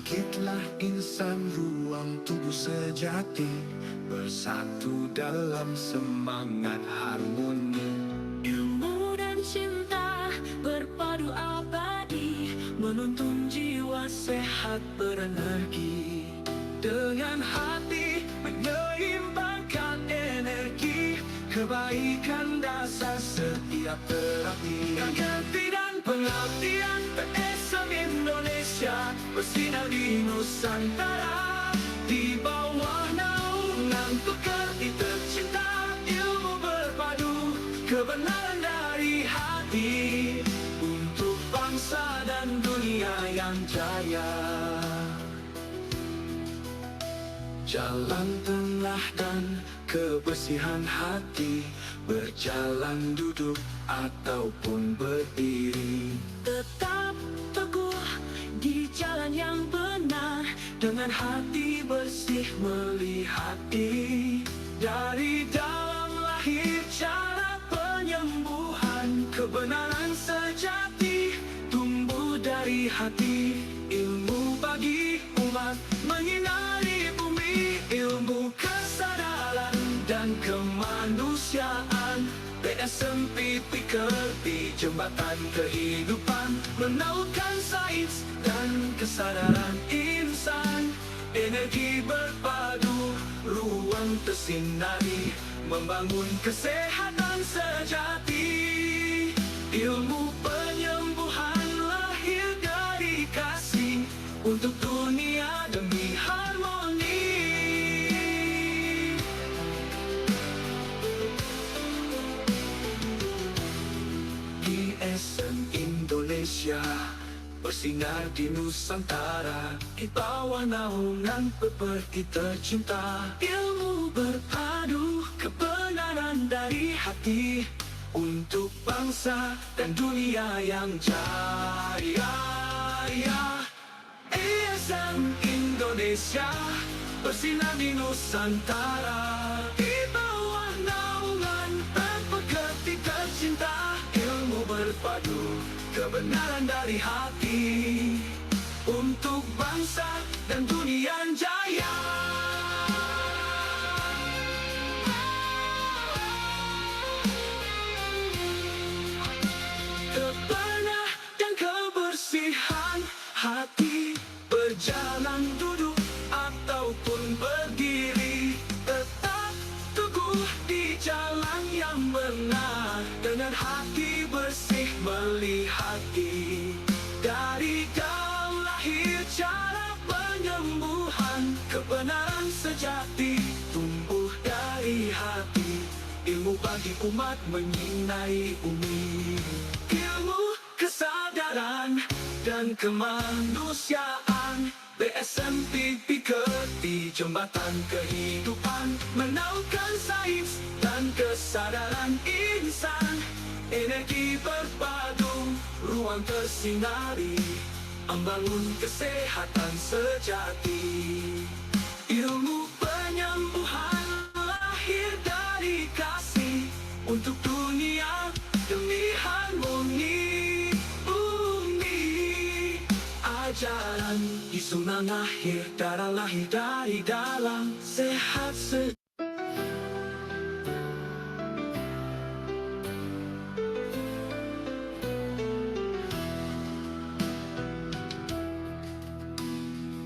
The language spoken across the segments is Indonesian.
Bangkitlah insan ruang tubuh sejati, bersatu dalam semangat harmoni. Ilmu dan cinta berpadu abadi, menuntun jiwa sehat berenergi. Dengan hati menyeimbangkan energi, kebaikan dasar setiap terapi. Ganti dan pengabdian PSM Indonesia bersinar di Nusantara. Di bawah naungan pekerti tercinta, ilmu berpadu, kebenaran dari hati, untuk bangsa dan dunia yang jaya. Jalan tengah dan kebersihan hati, berjalan duduk ataupun berdiri. Tetap teguh di jalan yang benar, dengan hati bersih melihat diri. Dari dalam lahir cara penyembuhan, kebenaran sejati tumbuh dari hati. Ilmu bagi umat menyinari bumi, ilmu kesadaran dan kemanusiaan. PSM Pikerti jembatan kehidupan, menautkan sains dan kesadaran insan. Energi berpadu, ruang tersinari, membangun kesehatan sejati. Ilmu penyembuhan lahir dari kasih, untuk dunia demi harmoni. PSM Indonesia bersinar di Nusantara, di bawah naungan pekerti tercinta. Ilmu berpadu, kebenaran dari hati, untuk bangsa dan dunia yang jaya. PSM Indonesia bersinar di Nusantara, di bawah naungan pekerti tercinta. Ilmu berpadu, kebenaran dari hati, untuk bangsa dan dunia yang jaya. Kebenaran dan kebersihan hati, berjalan duduk ataupun berdiri. Tetap teguh di jalan yang benar, dengan hati bersih melihat diri. Dari dalam lahir cara penyembuhan, kebenaran sejati tumbuh dari hati. Ilmu bagi umat menyinari bumi, ilmu kesadaran dan kemanusiaan. PSM Pikerti jembatan kehidupan, menautkan sains dan kesadaran insan. Energi berpadu, ruang tersinari, membangun kesehatan sejati. Ilmu penyembuhan lahir dari kasih, untuk dunia demi harmoni. Bumi ajaran disunang lahir dari dalam sehat sejati.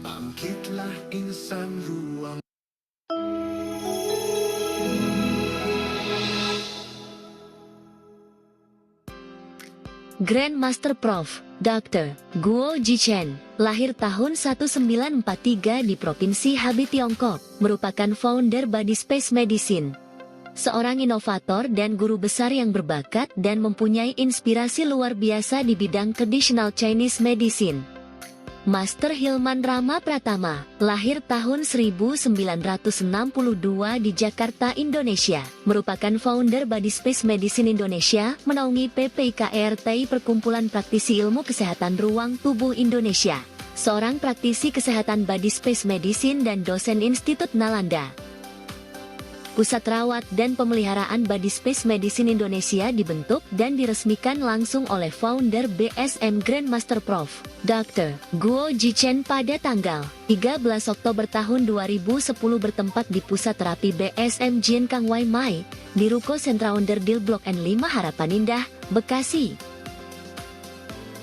Bangkitlah insan ruang. Grandmaster Prof. Dr. Guo Jichen, lahir tahun 1943 di Provinsi Hebei, Tiongkok, merupakan founder Body Space Medicine. Seorang inovator dan guru besar yang berbakat dan mempunyai inspirasi luar biasa di bidang traditional Chinese medicine. Master Hilman Rama Pratama, lahir tahun 1962 di Jakarta, Indonesia, merupakan founder Body Space Medicine Indonesia, menaungi PPIKRTI Perkumpulan Praktisi Ilmu Kesehatan Ruang Tubuh Indonesia, seorang praktisi kesehatan Body Space Medicine dan dosen Institut Nalanda. Pusat Rawat dan Pemeliharaan Body Space Medicine Indonesia dibentuk dan diresmikan langsung oleh founder BSM Grandmaster Prof. Dr. Guo Jichen pada tanggal 13 Oktober tahun 2010 bertempat di Pusat Terapi BSM Jien Kang Wai Mai, di Ruko Sentra Onderdil Blok N5 Harapan Indah, Bekasi.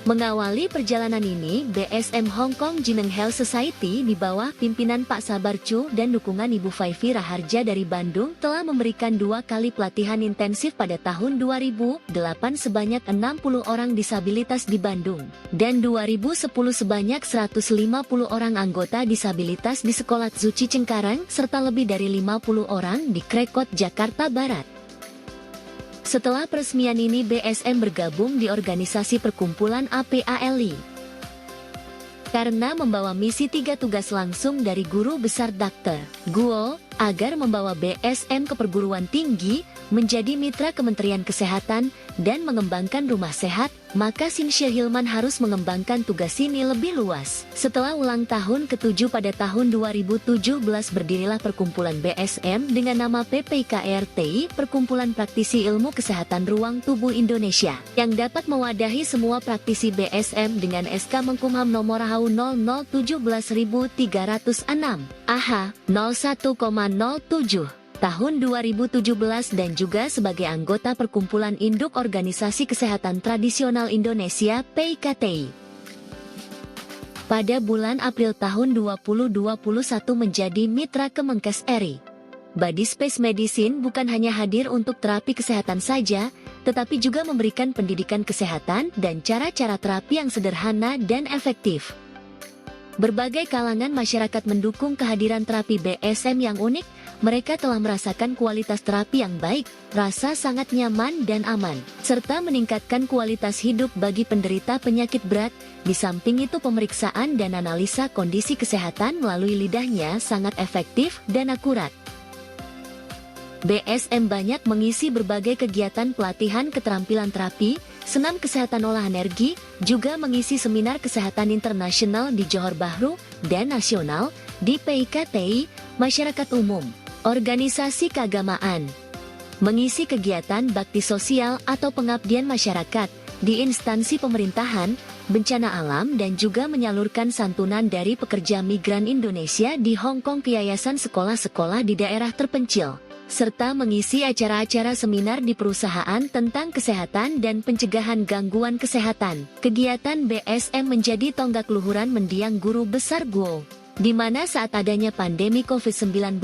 Mengawali perjalanan ini, BSM Hong Kong Jineng Health Society di bawah pimpinan Pak Sabar Chu dan dukungan Ibu Faifi Raharja dari Bandung telah memberikan 2 kali pelatihan intensif pada tahun 2008 sebanyak 60 orang disabilitas di Bandung, dan 2010 sebanyak 150 orang anggota disabilitas di Sekolah Zuci Cengkareng, serta lebih dari 50 orang di Krekot, Jakarta Barat. Setelah peresmian ini BSM bergabung di organisasi perkumpulan APALI. Karena membawa misi 3 tugas langsung dari Guru Besar Dr. Guo, agar membawa BSM ke perguruan tinggi, menjadi mitra Kementerian Kesehatan, dan mengembangkan rumah sehat, maka Sinshe Hilman harus mengembangkan tugas ini lebih luas. Setelah ulang tahun ke-7 pada tahun 2017 berdirilah perkumpulan BSM dengan nama PPIKRTI, Perkumpulan Praktisi Ilmu Kesehatan Ruang Tubuh Indonesia, yang dapat mewadahi semua praktisi BSM dengan SK Menkumham nomor HU 0017306 AH 01,07 tahun 2017 dan juga sebagai anggota Perkumpulan Induk Organisasi Kesehatan Tradisional Indonesia PIKTI. Pada bulan April tahun 2021 menjadi mitra Kemenkes RI. Body Space Medicine bukan hanya hadir untuk terapi kesehatan saja, tetapi juga memberikan pendidikan kesehatan dan cara-cara terapi yang sederhana dan efektif. Berbagai kalangan masyarakat mendukung kehadiran terapi BSM yang unik. Mereka telah merasakan kualitas terapi yang baik, rasa sangat nyaman dan aman, serta meningkatkan kualitas hidup bagi penderita penyakit berat. Di samping itu pemeriksaan dan analisa kondisi kesehatan melalui lidahnya sangat efektif dan akurat. BSM banyak mengisi berbagai kegiatan pelatihan keterampilan terapi, senam kesehatan olah energi, juga mengisi seminar kesehatan internasional di Johor Bahru dan nasional, di PIKTI, masyarakat umum, organisasi keagamaan, mengisi kegiatan bakti sosial atau pengabdian masyarakat di instansi pemerintahan, bencana alam dan juga menyalurkan santunan dari pekerja migran Indonesia di Hong Kong ke yayasan sekolah-sekolah di daerah terpencil, serta mengisi acara-acara seminar di perusahaan tentang kesehatan dan pencegahan gangguan kesehatan. Kegiatan BSM menjadi tonggak luhuran mendiang Guru Besar Guo, di mana saat adanya pandemi COVID-19,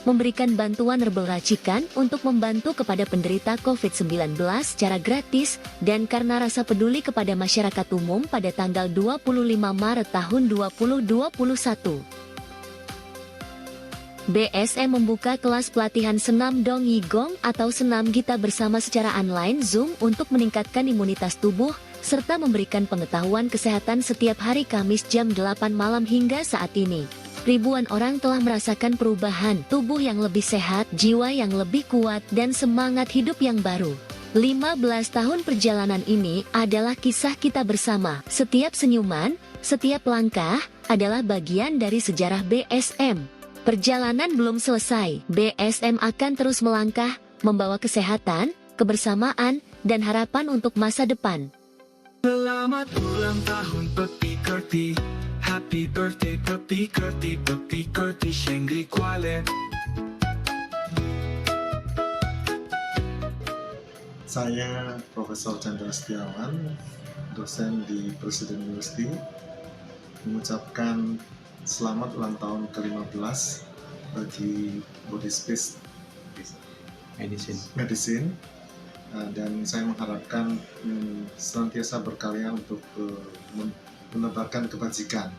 memberikan bantuan herbal racikan untuk membantu kepada penderita COVID-19 secara gratis, dan karena rasa peduli kepada masyarakat umum pada tanggal 25 Maret tahun 2021. BSM membuka kelas pelatihan senam Dong Yigong atau senam gita bersama secara online Zoom untuk meningkatkan imunitas tubuh, serta memberikan pengetahuan kesehatan setiap hari Kamis jam 8 malam hingga saat ini. Ribuan orang telah merasakan perubahan tubuh yang lebih sehat, jiwa yang lebih kuat, dan semangat hidup yang baru. 15 tahun perjalanan ini adalah kisah kita bersama. Setiap senyuman, setiap langkah, adalah bagian dari sejarah BSM. Perjalanan belum selesai. BSM akan terus melangkah, membawa kesehatan, kebersamaan, dan harapan untuk masa depan. Selamat ulang tahun PPIKRTI. Happy birthday PPIKRTI, PPIKRTI Shengri Kuala. Saya Profesor Chandra Setiawan, dosen di Presiden University, mengucapkan selamat ulang tahun ke-15 bagi Body Space Medicine. Dan saya mengharapkan senantiasa berkarya untuk menebarkan kebajikan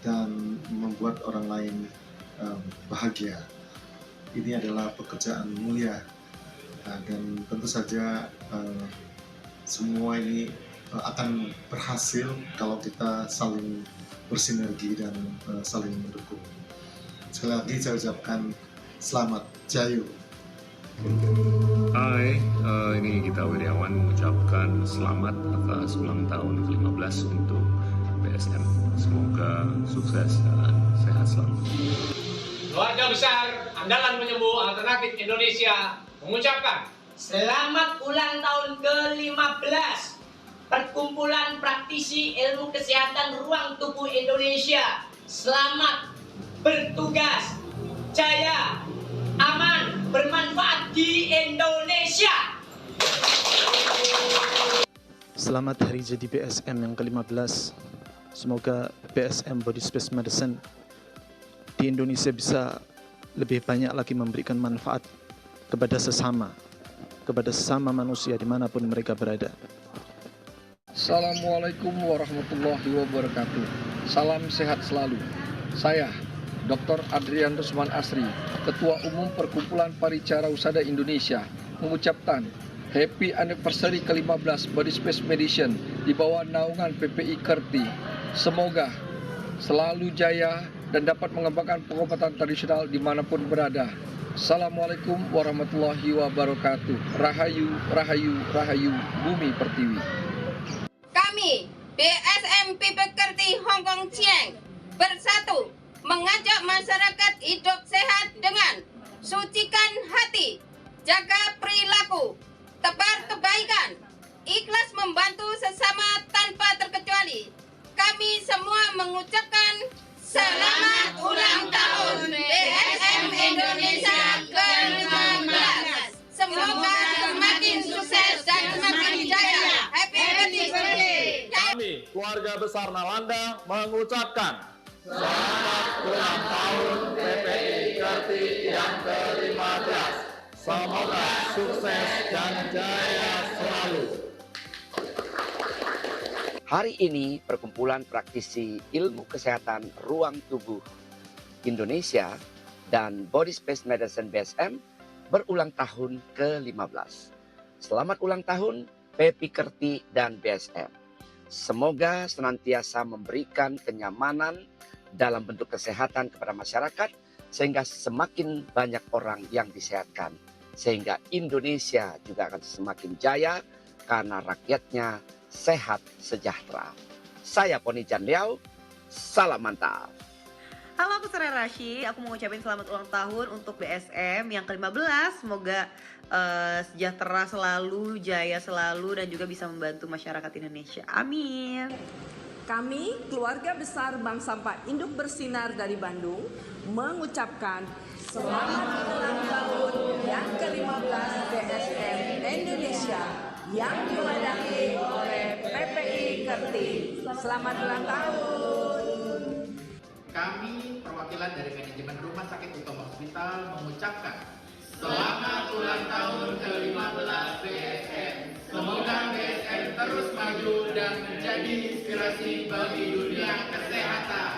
dan membuat orang lain bahagia. Ini adalah pekerjaan mulia, dan tentu saja semua ini akan berhasil kalau kita saling bersinergi dan saling mendukung. Sekali lagi saya ucapkan selamat Jayu. Hai, ini Gita Wiryawan mengucapkan selamat atas ulang tahun ke-15 untuk BSM. Semoga sukses dan sehat selalu. Keluarga besar andalan penyembuh alternatif Indonesia mengucapkan selamat ulang tahun ke-15 Perkumpulan Praktisi Ilmu Kesehatan Ruang Tubuh Indonesia. Selamat bertugas, jaya, aman, bermanfaat di Indonesia. Selamat hari jadi BSM yang ke-15. Semoga BSM Body Space Medicine di Indonesia bisa lebih banyak lagi memberikan manfaat kepada sesama manusia dimanapun mereka berada. Assalamualaikum warahmatullahi wabarakatuh. Salam sehat selalu. Saya Dr. Adrian Rusman Asri, Ketua Umum Perkumpulan Paricara Usada Indonesia, mengucapkan Happy Anniversary ke-15 Body Space Medicine di bawah naungan PPI Kerti. Semoga selalu jaya dan dapat mengembangkan pengobatan tradisional dimanapun berada. Assalamualaikum warahmatullahi wabarakatuh. Rahayu, rahayu, rahayu, bumi pertiwi. Kami, BSM Kerti Hong Kong Chiang, bersatu mengajak masyarakat hidup sehat dengan sucikan hati, jaga perilaku, tebar kebaikan, ikhlas membantu sesama tanpa terkecuali. Kami semua mengucapkan selamat ulang tahun BSM Indonesia ke-15. Semoga semakin sukses dan semakin jaya. Happy birthday. Kami, keluarga besar Nalanda, mengucapkan selamat ulang tahun PPI Kerti yang ke-15. Semoga sukses dan jaya selalu. Hari ini Perkumpulan Praktisi Ilmu Kesehatan Ruang Tubuh Indonesia dan Body Space Medicine BSM berulang tahun ke-15. Selamat ulang tahun PPI Kerti dan BSM. Semoga senantiasa memberikan kenyamanan dalam bentuk kesehatan kepada masyarakat sehingga semakin banyak orang yang disehatkan. Sehingga Indonesia juga akan semakin jaya karena rakyatnya sehat sejahtera. Saya Poni Chan Liao, salam mantap. Halo, aku Sarah Rashi. Aku mau ngucapin selamat ulang tahun untuk BSM yang ke-15. Semoga sejahtera selalu, jaya selalu, dan juga bisa membantu masyarakat Indonesia. Amin. Kami, keluarga besar Bank Sampah Induk Bersinar dari Bandung, mengucapkan selamat ulang tahun yang ke-15 BSM Indonesia yang diwadahi oleh PPI Kerti. Selamat ulang tahun. Kami, perwakilan dari manajemen Rumah Sakit Utama Hospital, mengucapkan selamat ulang tahun ke-15 BSM. Semoga BSM terus maju dan menjadi inspirasi bagi dunia kesehatan.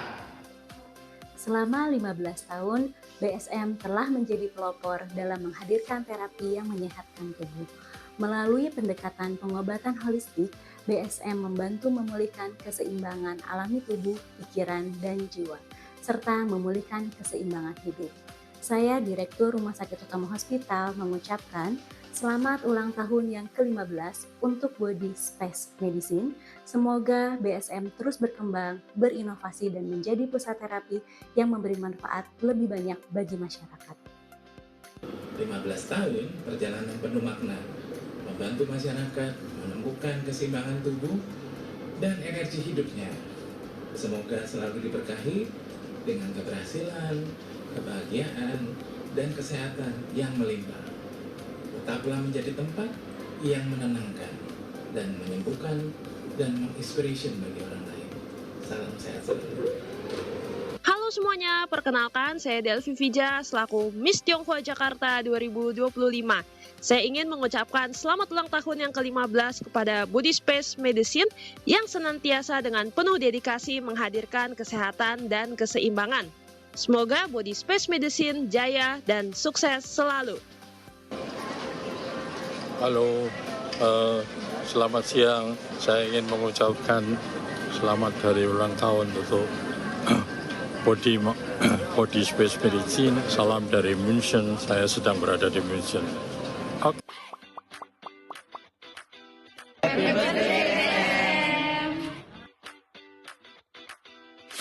Selama 15 tahun, BSM telah menjadi pelopor dalam menghadirkan terapi yang menyehatkan tubuh. Melalui pendekatan pengobatan holistik, BSM membantu memulihkan keseimbangan alami tubuh, pikiran, dan jiwa, serta memulihkan keseimbangan hidup. Saya, Direktur Rumah Sakit Utama Hospital, mengucapkan selamat ulang tahun yang ke-15 untuk Body Space Medicine. Semoga BSM terus berkembang, berinovasi, dan menjadi pusat terapi yang memberi manfaat lebih banyak bagi masyarakat. 15 tahun perjalanan penuh makna, membantu masyarakat menemukan keseimbangan tubuh dan energi hidupnya. Semoga selalu diberkahi dengan keberhasilan, kebahagiaan, dan kesehatan yang melimpah. Tetaplah menjadi tempat yang menenangkan dan menyembuhkan dan menginspirasi bagi orang lain. Salam sehat selalu. Halo semuanya, perkenalkan saya Delvi Vija selaku Miss Tionghoa Jakarta 2025. Saya ingin mengucapkan selamat ulang tahun yang ke-15 kepada Body Space Medicine yang senantiasa dengan penuh dedikasi menghadirkan kesehatan dan keseimbangan. Semoga Body Space Medicine jaya dan sukses selalu. Halo, selamat siang. Saya ingin mengucapkan selamat hari ulang tahun untuk Body Space Medicine. Salam dari München. Saya sedang berada di München.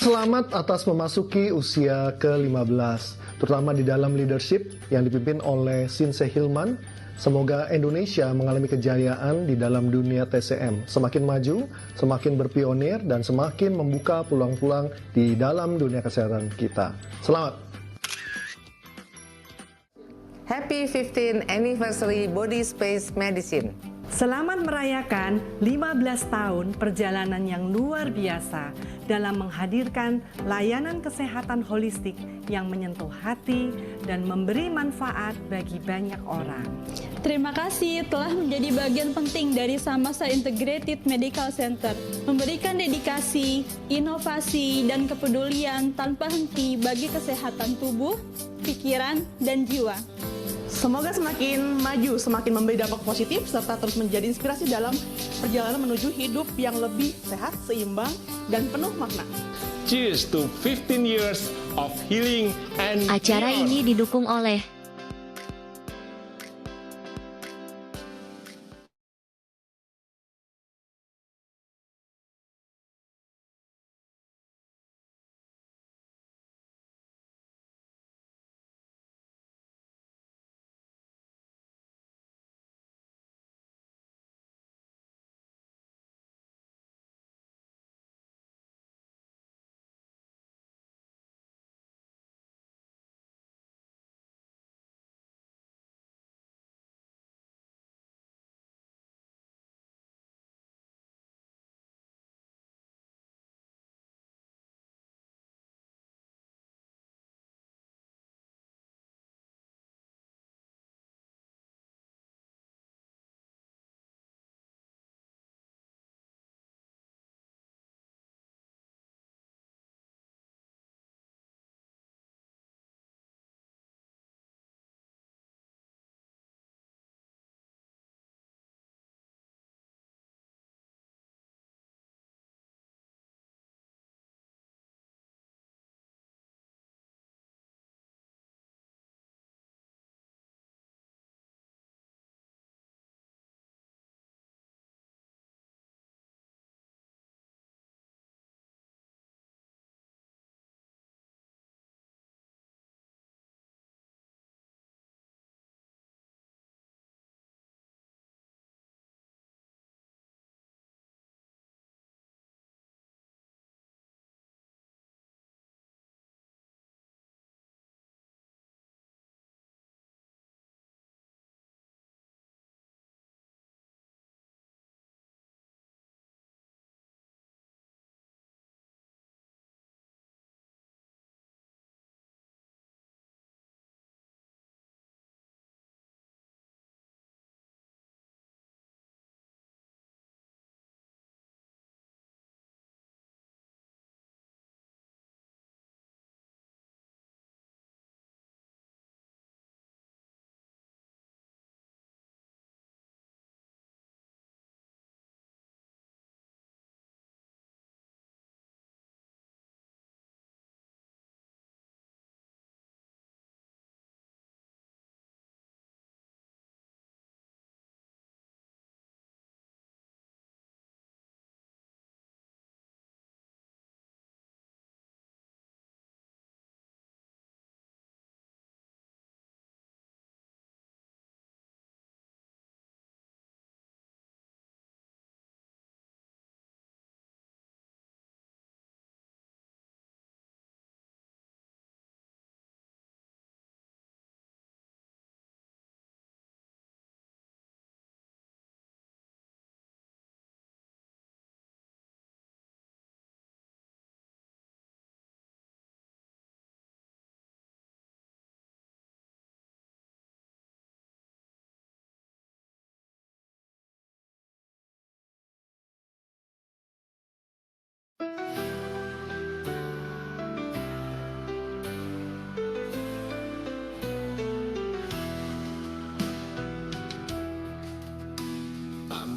Selamat atas memasuki usia ke-15. terutama di dalam leadership yang dipimpin oleh Sinse Hilman. Semoga Indonesia mengalami kejayaan di dalam dunia TCM, semakin maju, semakin berpionir, dan semakin membuka peluang-peluang di dalam dunia kesehatan kita. Selamat! Happy 15th Anniversary Body Space Medicine. Selamat merayakan 15 tahun perjalanan yang luar biasa dalam menghadirkan layanan kesehatan holistik yang menyentuh hati dan memberi manfaat bagi banyak orang. Terima kasih telah menjadi bagian penting dari Samasa Integrated Medical Center, memberikan dedikasi, inovasi, dan kepedulian tanpa henti bagi kesehatan tubuh, pikiran, dan jiwa. Semoga semakin maju, semakin memberi dampak positif, serta terus menjadi inspirasi dalam perjalanan menuju hidup yang lebih sehat, seimbang, dan penuh makna. Cheers to 15 years of healing and Acara beyond. ini didukung oleh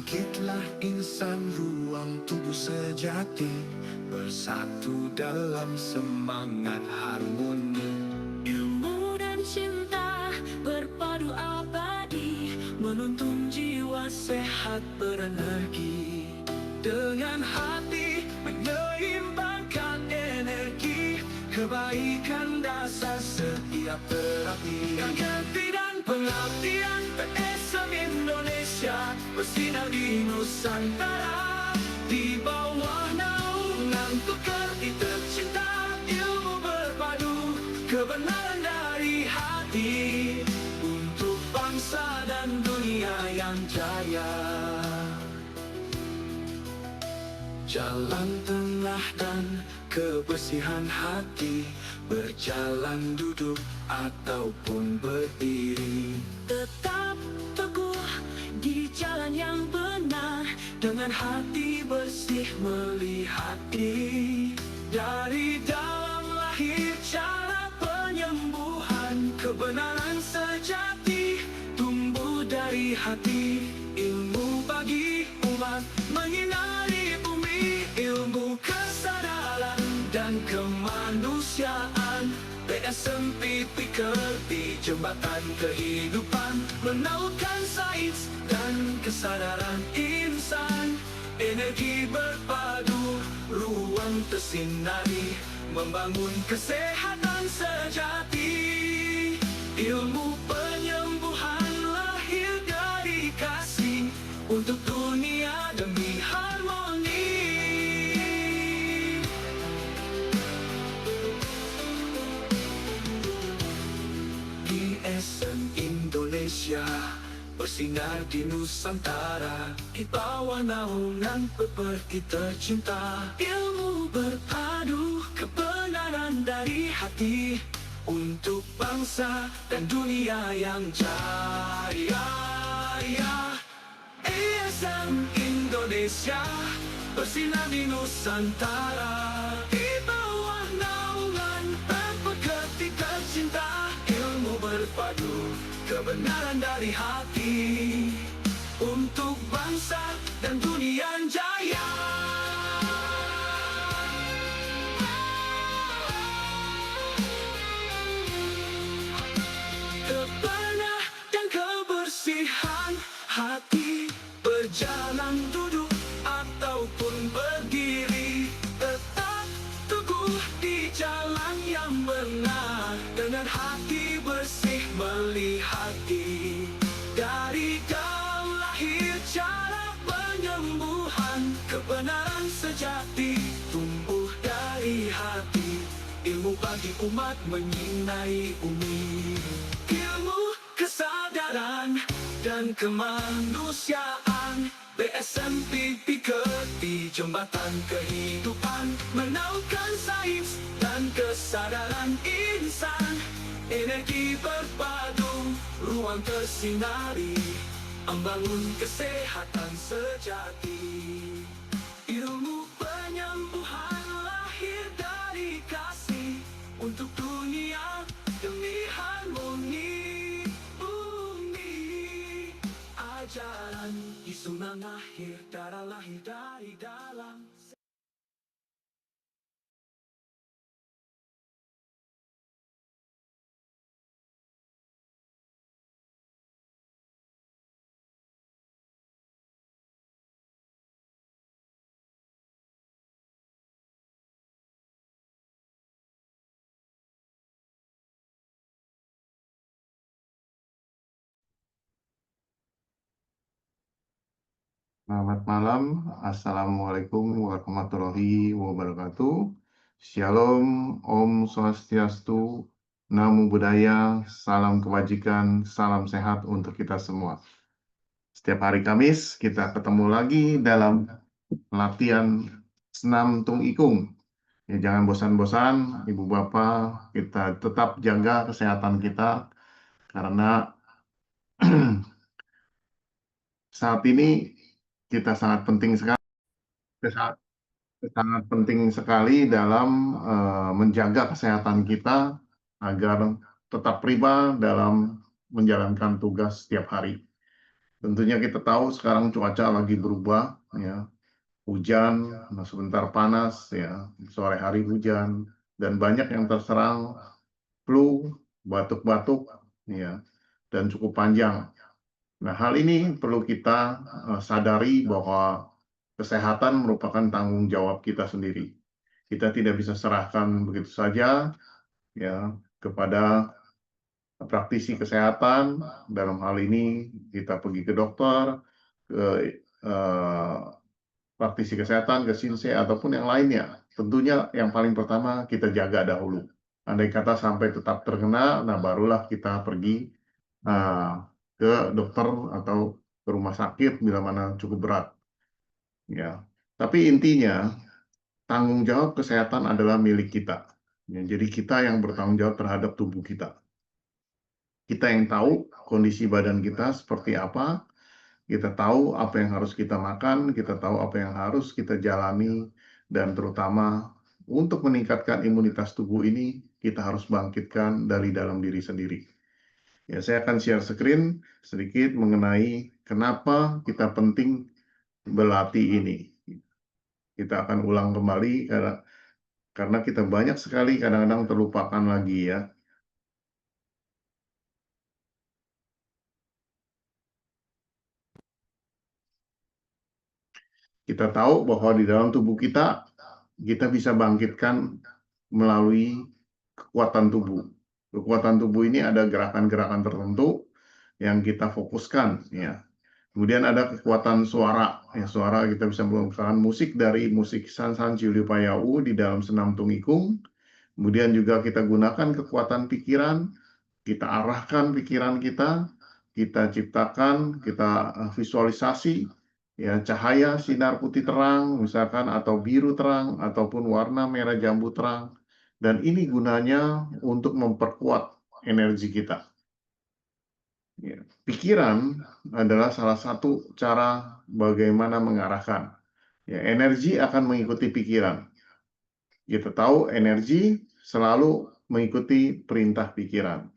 Bangkitlah insan ruang tubuh sejati, bersatu dalam semangat harmoni. Ilmu dan cinta berpadu abadi, menuntun jiwa sehat berenergi. Dengan hati menyeimbangkan energi, kebaikan dasar setia setiap terapi. Ganti dan pengabdian PSM Indonesia bersinar di Nusantara. Di bawah naungan pekerti tercinta, ilmu berpadu, kebenaran dari hati, untuk bangsa dan dunia yang jaya. Jalan tengah dan kebersihan hati, berjalan duduk ataupun berdiri. Tetap teguh di jalan yang benar, dengan hati bersih melihat diri. Dari dalam lahir cara penyembuhan, kebenaran sejati tumbuh dari hati. Ilmu bagi umat menyinari bumi, ilmu kesadaran dan kemanusiaan. PSM Pikerti jembatan kehidupan, menautkan sains dan kesadaran insan. Energi berpadu, ruang tersinari, membangun kesehatan sejati. Ilmu penyembuhan lahir dari kasih, untuk dunia demi harmoni. PSM Indonesia bersinar di Nusantara, di bawah naungan pekerti tercinta. Ilmu berpadu, kebenaran dari hati, untuk bangsa dan dunia yang jaya. PSM Indonesia bersinar di Nusantara, di bawah naungan pekerti tercinta. Ilmu berpadu, kebenaran dari hati, untuk bangsa dan dunia yang jaya. Kebenaran dan kebersihan hati, berjalan duduk ataupun berdiri. Tetap teguh di jalan yang benar, dengan hati bersih melihat diri. Dari dalam lahir cara penyembuhan, kebenaran sejati tumbuh dari hati. Ilmu bagi umat menyinari bumi, ilmu kesadaran dan kemanusiaan. PSM Pikerti jembatan kehidupan, menautkan sains dan kesadaran insan. Energi berpadu, ruang tersinari, membangun kesehatan sejati. Ilmu penyembuhan lahir dari kasih, untuk dunia demi harmoni. Bumi ajaran Yesus lahir, darah lahir dari dalam. Selamat malam, Assalamualaikum warahmatullahi wabarakatuh. Shalom, Om Swastiastu, Namo Buddhaya, salam kebajikan, salam sehat untuk kita semua. Setiap hari Kamis kita ketemu lagi dalam latihan senam tung ikung. Ya, jangan bosan-bosan, Ibu Bapak, kita tetap jaga kesehatan kita, karena saat ini kita sangat penting sekali dalam menjaga kesehatan kita agar tetap prima dalam menjalankan tugas setiap hari. Tentunya kita tahu sekarang cuaca lagi berubah, ya, hujan, sebentar panas, ya, sore hari hujan, dan banyak yang terserang flu, batuk-batuk, ya, dan cukup panjang. Nah, hal ini perlu kita sadari bahwa kesehatan merupakan tanggung jawab kita sendiri. Kita tidak bisa serahkan begitu saja ya kepada praktisi kesehatan, dalam hal ini kita pergi ke dokter, ke praktisi kesehatan, ke Shinsei, ataupun yang lainnya. Tentunya yang paling pertama kita jaga dahulu. Andai kata sampai tetap terkena, nah barulah kita pergi ke dokter atau ke rumah sakit bila mana cukup berat. Ya, tapi intinya tanggung jawab kesehatan adalah milik kita. Ya, jadi kita yang bertanggung jawab terhadap tubuh kita. Kita yang tahu kondisi badan kita seperti apa, kita tahu apa yang harus kita makan, kita tahu apa yang harus kita jalani, dan terutama untuk meningkatkan imunitas tubuh ini, kita harus bangkitkan dari dalam diri sendiri. Ya, saya akan share screen sedikit mengenai kenapa kita penting berlatih ini. Kita akan ulang kembali karena kita banyak sekali kadang-kadang terlupakan lagi ya. Kita tahu bahwa di dalam tubuh kita bisa bangkitkan melalui kekuatan tubuh. Kekuatan tubuh ini ada gerakan-gerakan tertentu yang kita fokuskan, ya. Kemudian ada kekuatan suara. Ya, suara kita bisa menggunakan musik dari musik Sansan Ciulipayau di dalam senam tungikung. Kemudian juga kita gunakan kekuatan pikiran, kita arahkan pikiran kita ciptakan, kita visualisasi, ya, cahaya sinar putih terang misalkan, atau biru terang, ataupun warna merah jambu terang, dan ini gunanya untuk memperkuat energi kita. Ya, pikiran adalah salah satu cara bagaimana mengarahkan. Ya, energi akan mengikuti pikiran. Kita tahu energi selalu mengikuti perintah pikiran.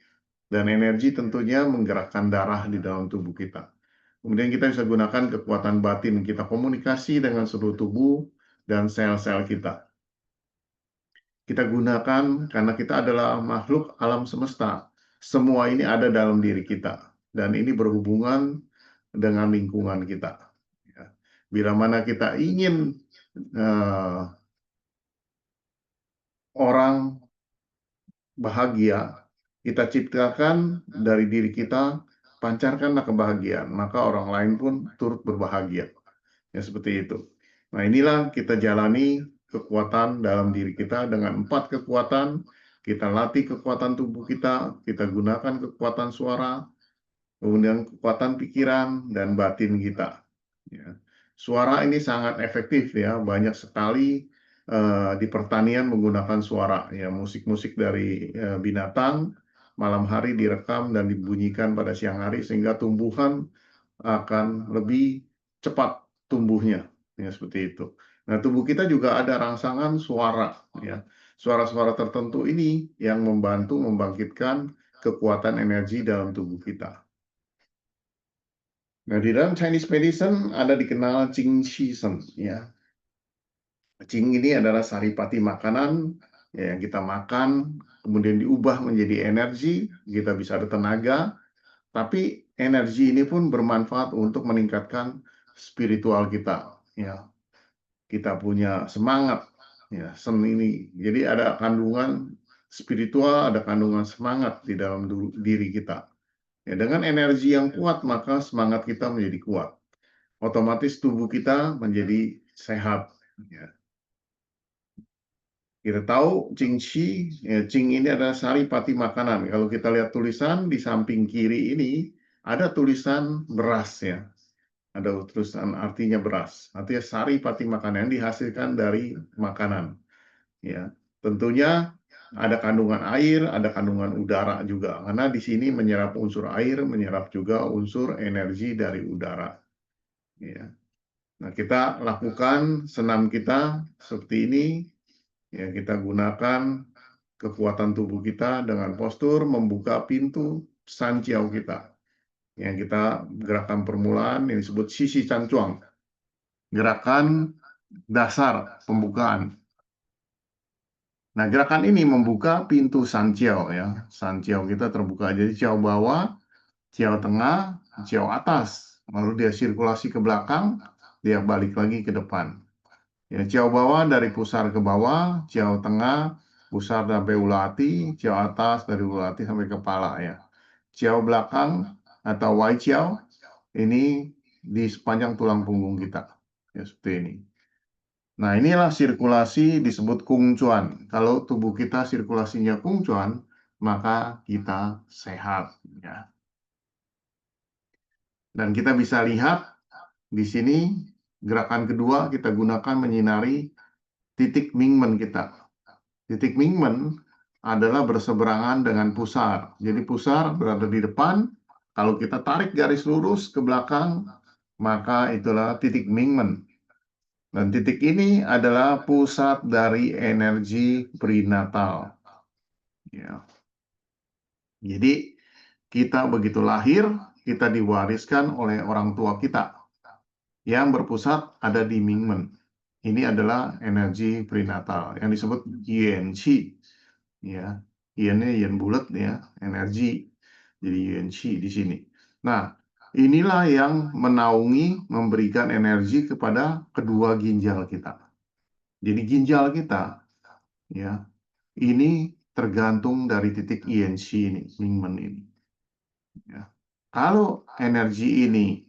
Dan energi tentunya menggerakkan darah di dalam tubuh kita. Kemudian kita bisa gunakan kekuatan batin, kita komunikasi dengan seluruh tubuh dan sel-sel kita. Kita gunakan karena kita adalah makhluk alam semesta. Semua ini ada dalam diri kita. Dan ini berhubungan dengan lingkungan kita. Bila mana kita ingin orang bahagia, kita ciptakan dari diri kita, pancarkanlah kebahagiaan, maka orang lain pun turut berbahagia. Ya, seperti itu. Nah, inilah kita jalani kekuatan dalam diri kita dengan 4 kekuatan. Kita latih kekuatan tubuh kita gunakan kekuatan suara, kemudian kekuatan pikiran dan batin kita. Ya. Suara ini sangat efektif ya, banyak sekali di pertanian menggunakan suara. Ya, musik-musik dari binatang malam hari direkam dan dibunyikan pada siang hari sehingga tumbuhan akan lebih cepat tumbuhnya, ya, seperti itu. Nah, tubuh kita juga ada rangsangan suara, ya. Suara-suara tertentu ini yang membantu membangkitkan kekuatan energi dalam tubuh kita. Nah, di dalam Chinese medicine ada dikenal Qing Shi Shen, ya. Qing ini adalah saripati makanan ya, yang kita makan, kemudian diubah menjadi energi, kita bisa ada tenaga, tapi energi ini pun bermanfaat untuk meningkatkan spiritual kita. Ya. Kita punya semangat, ya, Shen ini. Jadi ada kandungan spiritual, ada kandungan semangat di dalam diri kita. Ya, dengan energi yang kuat, maka semangat kita menjadi kuat. Otomatis tubuh kita menjadi sehat. Ya. Kita tahu Qing Shi, ya, Qing ini adalah saripati makanan. Kalau kita lihat tulisan di samping kiri ini, ada tulisan beras ya. Ada tulisan artinya beras. Artinya saripati makanan yang dihasilkan dari makanan. Ya, tentunya ada kandungan air, ada kandungan udara juga. Karena di sini menyerap unsur air, menyerap juga unsur energi dari udara. Ya. Nah, kita lakukan senam kita seperti ini. Ya, kita gunakan kekuatan tubuh kita dengan postur membuka pintu sanciao kita. Yang kita gerakan permulaan yang disebut sisi cancuang. Gerakan dasar pembukaan. Nah, gerakan ini membuka pintu sanciao ya. Sanciao kita terbuka. Jadi ciao bawah, ciao tengah, ciao atas. Lalu dia sirkulasi ke belakang, dia balik lagi ke depan. Ya, ciao bawah dari pusar ke bawah, ciao tengah, pusar sampai ulu hati, ciao atas dari ulu hati sampai kepala ya. Qiao belakang atau Wai Qiao ini di sepanjang tulang punggung kita. Ya, seperti ini. Nah, inilah sirkulasi disebut Kung Chuan. Kalau tubuh kita sirkulasinya Kung Chuan, maka kita sehat. Ya. Dan kita bisa lihat di sini gerakan kedua kita gunakan menyinari titik Mingmen kita. Titik Mingmen adalah berseberangan dengan pusar. Jadi pusar berada di depan. Kalau kita tarik garis lurus ke belakang, maka itulah titik Mingmen. Dan titik ini adalah pusat dari energi prenatal. Ya. Jadi kita begitu lahir, kita diwariskan oleh orang tua kita yang berpusat ada di Mingmen. Ini adalah energi prenatal yang disebut Yuan Qi. Ya, Yin-nya yin bulat ya, energi. Jadi Yuan Qi di sini. Nah, inilah yang menaungi, memberikan energi kepada kedua ginjal kita. Jadi ginjal kita, ya, ini tergantung dari titik Yuan Qi ini, Mingmen ini. Ya. Kalau energi ini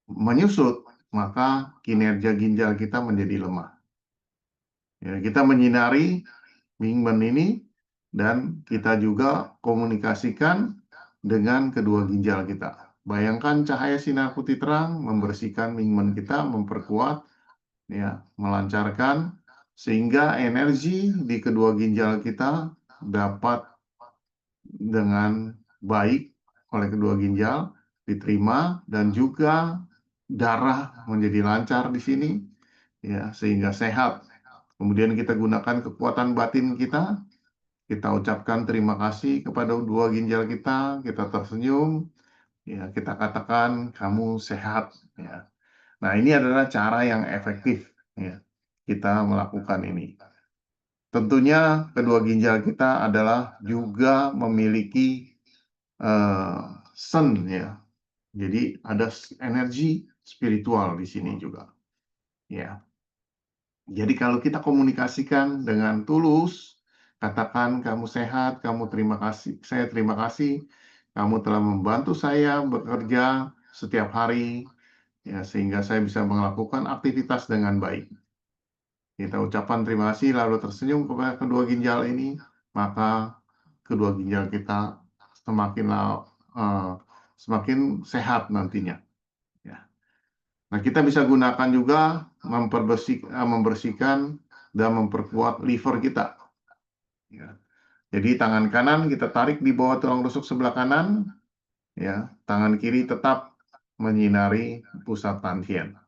menyusut, maka kinerja ginjal kita menjadi lemah. Ya, kita menyinari Mingmen ini dan kita juga komunikasikan dengan kedua ginjal kita. Bayangkan cahaya sinar putih terang membersihkan Mingmen kita, memperkuat, ya, melancarkan sehingga energi di kedua ginjal kita dapat dengan baik oleh kedua ginjal diterima dan juga darah menjadi lancar di sini, ya, sehingga sehat. Kemudian kita gunakan kekuatan batin kita ucapkan terima kasih kepada dua ginjal kita tersenyum, ya, kita katakan kamu sehat. Ya. Nah, ini adalah cara yang efektif, ya, kita melakukan ini. Tentunya kedua ginjal kita adalah juga memiliki sen, ya. Jadi ada energi spiritual di sini juga. Ya. Jadi kalau kita komunikasikan dengan tulus, katakan kamu sehat, kamu terima kasih, saya terima kasih, kamu telah membantu saya bekerja setiap hari, ya, sehingga saya bisa melakukan aktivitas dengan baik. Kita ucapkan terima kasih lalu tersenyum kepada kedua ginjal ini, maka kedua ginjal kita semakin sehat nantinya. Ya. Nah, kita bisa gunakan juga membersihkan dan memperkuat liver kita. Ya. Jadi tangan kanan kita tarik di bawah tulang rusuk sebelah kanan, ya. Tangan kiri tetap menyinari pusat Tantien.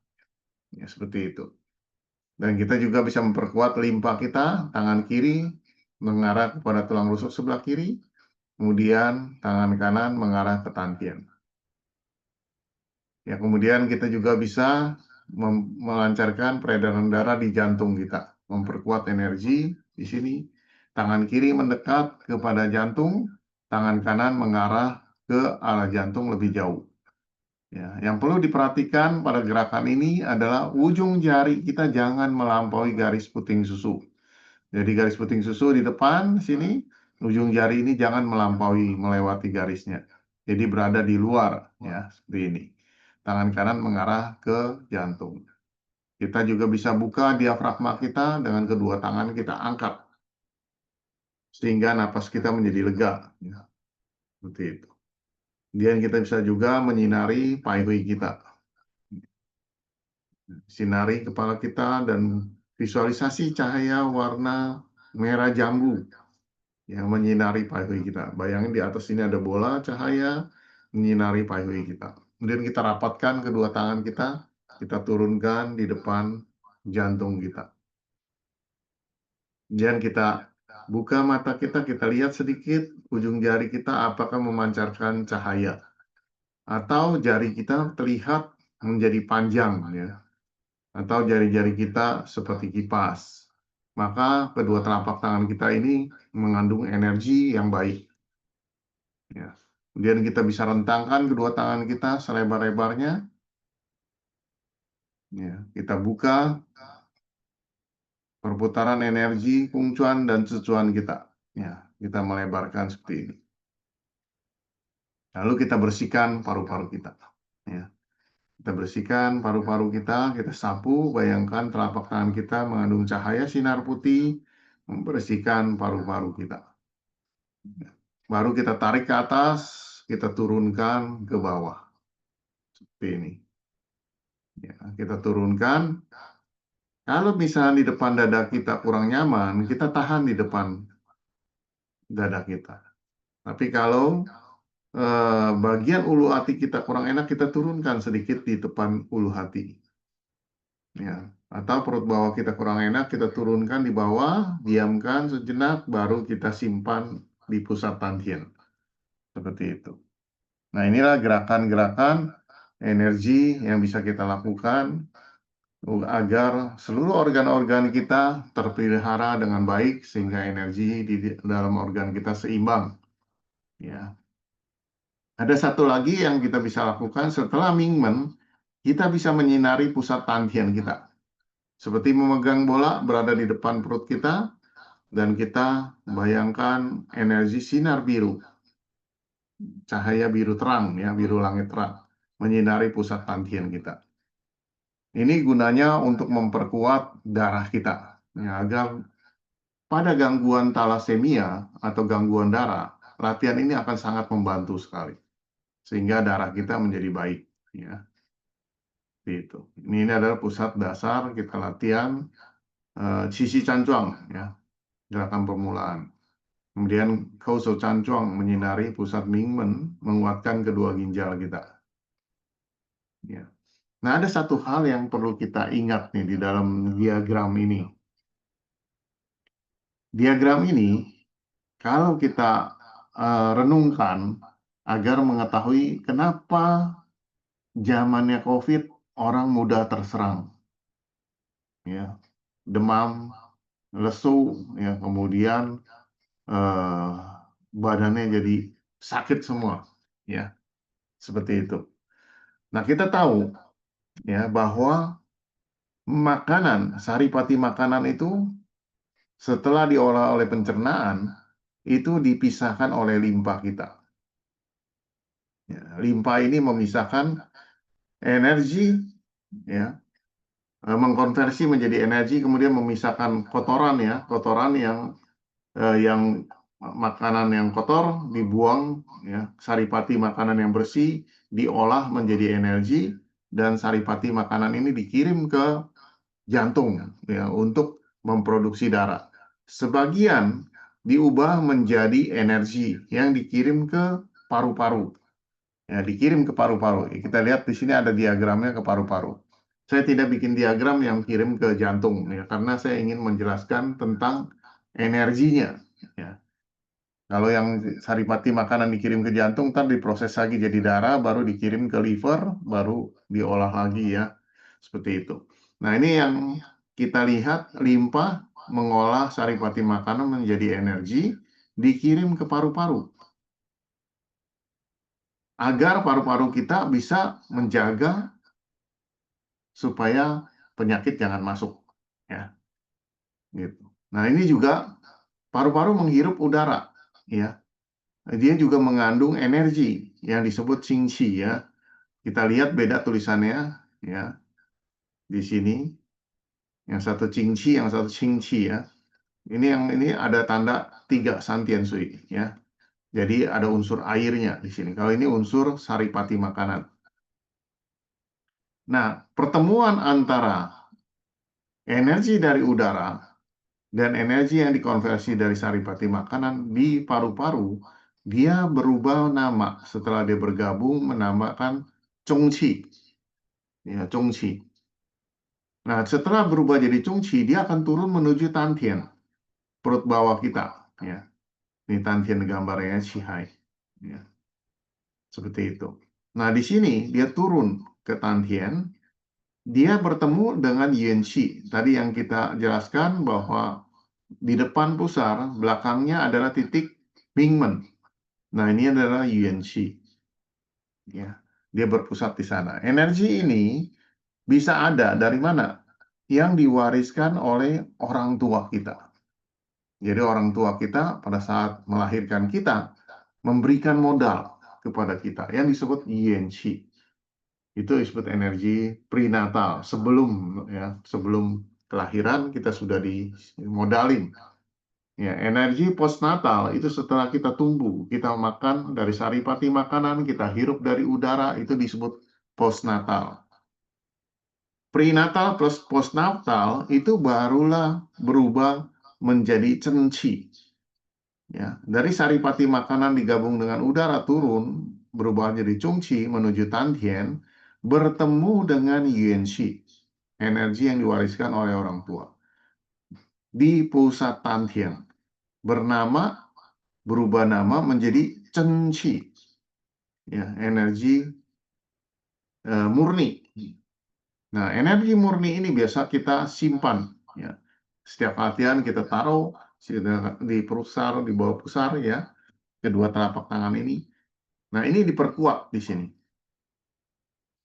Ya, seperti itu. Dan kita juga bisa memperkuat limpa kita, tangan kiri mengarah kepada tulang rusuk sebelah kiri, kemudian tangan kanan mengarah ke Tantien. Ya, kemudian kita juga bisa melancarkan peredaran darah di jantung kita, memperkuat energi di sini. Tangan kiri mendekat kepada jantung, tangan kanan mengarah ke arah jantung lebih jauh. Ya, yang perlu diperhatikan pada gerakan ini adalah ujung jari kita jangan melampaui garis puting susu. Jadi garis puting susu di depan sini, ujung jari ini jangan melewati garisnya. Jadi berada di luar, ya, seperti ini. Tangan kanan mengarah ke jantung. Kita juga bisa buka diafragma kita dengan kedua tangan kita angkat. Sehingga napas kita menjadi lega. Ya. Seperti itu. Kemudian kita bisa juga menyinari paihui kita. Sinari kepala kita dan visualisasi cahaya warna merah jambu yang menyinari paihui kita. Bayangin di atas ini ada bola cahaya menyinari paihui kita. Kemudian kita rapatkan kedua tangan kita turunkan di depan jantung kita. Kemudian kita buka mata kita lihat sedikit ujung jari kita apakah memancarkan cahaya. Atau jari kita terlihat menjadi panjang, ya. Atau jari-jari kita seperti kipas. Maka kedua telapak tangan kita ini mengandung energi yang baik. Ya. Kemudian kita bisa rentangkan kedua tangan kita selebar-lebarnya. Ya, kita buka perputaran energi Kung Chuan dan Sichuan kita. Ya, kita melebarkan seperti ini. Lalu kita bersihkan paru-paru kita. Ya. Kita bersihkan paru-paru kita sapu, bayangkan telapak tangan kita mengandung cahaya sinar putih, membersihkan paru-paru kita. Baru kita tarik ke atas, kita turunkan ke bawah. Seperti ini. Ya, kita turunkan. Kalau misalnya di depan dada kita kurang nyaman, kita tahan di depan dada kita. Tapi kalau bagian ulu hati kita kurang enak, kita turunkan sedikit di depan ulu hati. Ya. Atau perut bawah kita kurang enak, kita turunkan di bawah, diamkan sejenak, baru kita simpan di pusat tantien. Seperti itu. Nah, inilah gerakan-gerakan energi yang bisa kita lakukan agar seluruh organ-organ kita terpelihara dengan baik, sehingga energi di dalam organ kita seimbang. Ya. Ada satu lagi yang kita bisa lakukan setelah Mingmen, kita bisa menyinari pusat tantien kita. Seperti memegang bola berada di depan perut kita, dan kita bayangkan energi sinar biru, cahaya biru terang, ya, biru langit terang, menyinari pusat tantien kita. Ini gunanya untuk memperkuat darah kita, ya, agar pada gangguan talasemia atau gangguan darah, latihan ini akan sangat membantu sekali. Sehingga darah kita menjadi baik. Ya. Itu. Ini adalah pusat dasar kita latihan Qixi Chanchuang, ya, gerakan permulaan. Kemudian Koushou Chanchuang menyinari pusat Mingmen, menguatkan kedua ginjal kita. Ya. Nah, ada satu hal yang perlu kita ingat nih di dalam diagram ini. Diagram ini, kalau kita renungkan, agar mengetahui kenapa zamannya COVID orang mudah terserang, ya, demam, lesu, ya, kemudian badannya jadi sakit semua, ya, seperti itu. Nah, kita tahu, ya, bahwa makanan, saripati makanan itu setelah diolah oleh pencernaan itu dipisahkan oleh limpa kita. Ya, limpa ini memisahkan energi, ya, mengkonversi menjadi energi, kemudian memisahkan kotoran, ya, kotoran yang makanan yang kotor dibuang, ya, saripati makanan yang bersih diolah menjadi energi, dan saripati makanan ini dikirim ke jantung, ya, untuk memproduksi darah. Sebagian diubah menjadi energi yang dikirim ke paru-paru. Ya, dikirim ke paru-paru. Kita lihat di sini ada diagramnya ke paru-paru. Saya tidak bikin diagram yang kirim ke jantung, ya, karena saya ingin menjelaskan tentang energinya. Ya. Kalau yang saripati makanan dikirim ke jantung, ntar diproses lagi jadi darah, baru dikirim ke liver, baru diolah lagi, ya, seperti itu. Nah, ini yang kita lihat, limpa mengolah saripati makanan menjadi energi, dikirim ke paru-paru. Agar paru-paru kita bisa menjaga supaya penyakit jangan masuk, ya, gitu. Nah, ini juga paru-paru menghirup udara, ya. Dia juga mengandung energi yang disebut qingqi, ya. Kita lihat beda tulisannya, ya, di sini. Yang satu qingqi, yang satu qingqi, ya. Ini ada tanda 3 santiansui, ya. Jadi ada unsur airnya di sini. Kalau ini unsur saripati makanan. Nah, pertemuan antara energi dari udara dan energi yang dikonversi dari saripati makanan di paru-paru, dia berubah nama setelah dia bergabung menambahkan zhongqi. Ya, zhongqi. Nah, setelah berubah jadi zhongqi, dia akan turun menuju tantien, perut bawah kita, ya. Ini tantien gambarnya Qihai, ya. Seperti itu. Nah, di sini dia turun ke tantien, dia bertemu dengan yuanqi. Tadi yang kita jelaskan bahwa di depan pusar, belakangnya adalah titik Mingmen. Nah, ini adalah yuanqi. Ya, dia berpusat di sana. Energi ini bisa ada dari mana? Yang diwariskan oleh orang tua kita. Jadi orang tua kita pada saat melahirkan kita memberikan modal kepada kita yang disebut yin qi. Itu disebut energi prenatal, sebelum kelahiran kita sudah dimodalin. Ya, energi postnatal itu setelah kita tumbuh, kita makan dari saripati makanan, kita hirup dari udara, itu disebut postnatal. Prenatal plus postnatal itu barulah berubah menjadi cenci. Ya, dari saripati makanan digabung dengan udara turun, berubah jadi cungci menuju tantien, bertemu dengan yuanxi, energi yang diwariskan oleh orang tua. Di pusat tantien, berubah nama menjadi cenci, ya, energi murni. Nah, energi murni ini biasa kita simpan. Ya. Setiap latihan kita taruh di pusar, di bawah pusar, ya, kedua telapak tangan ini. Nah, ini diperkuat di sini.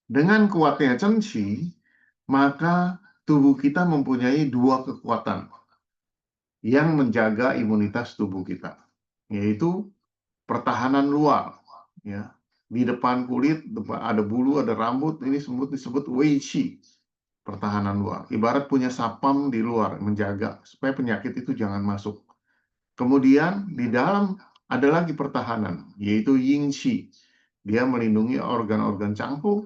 Dengan kuatnya cenci, maka tubuh kita mempunyai dua kekuatan yang menjaga imunitas tubuh kita, yaitu pertahanan luar. Ya. Di depan kulit ada bulu, ada rambut, ini disebut wei qi, pertahanan luar. Ibarat punya sapam di luar, menjaga supaya penyakit itu jangan masuk. Kemudian di dalam ada lagi pertahanan, yaitu yin qi. Dia melindungi organ-organ cangkuk,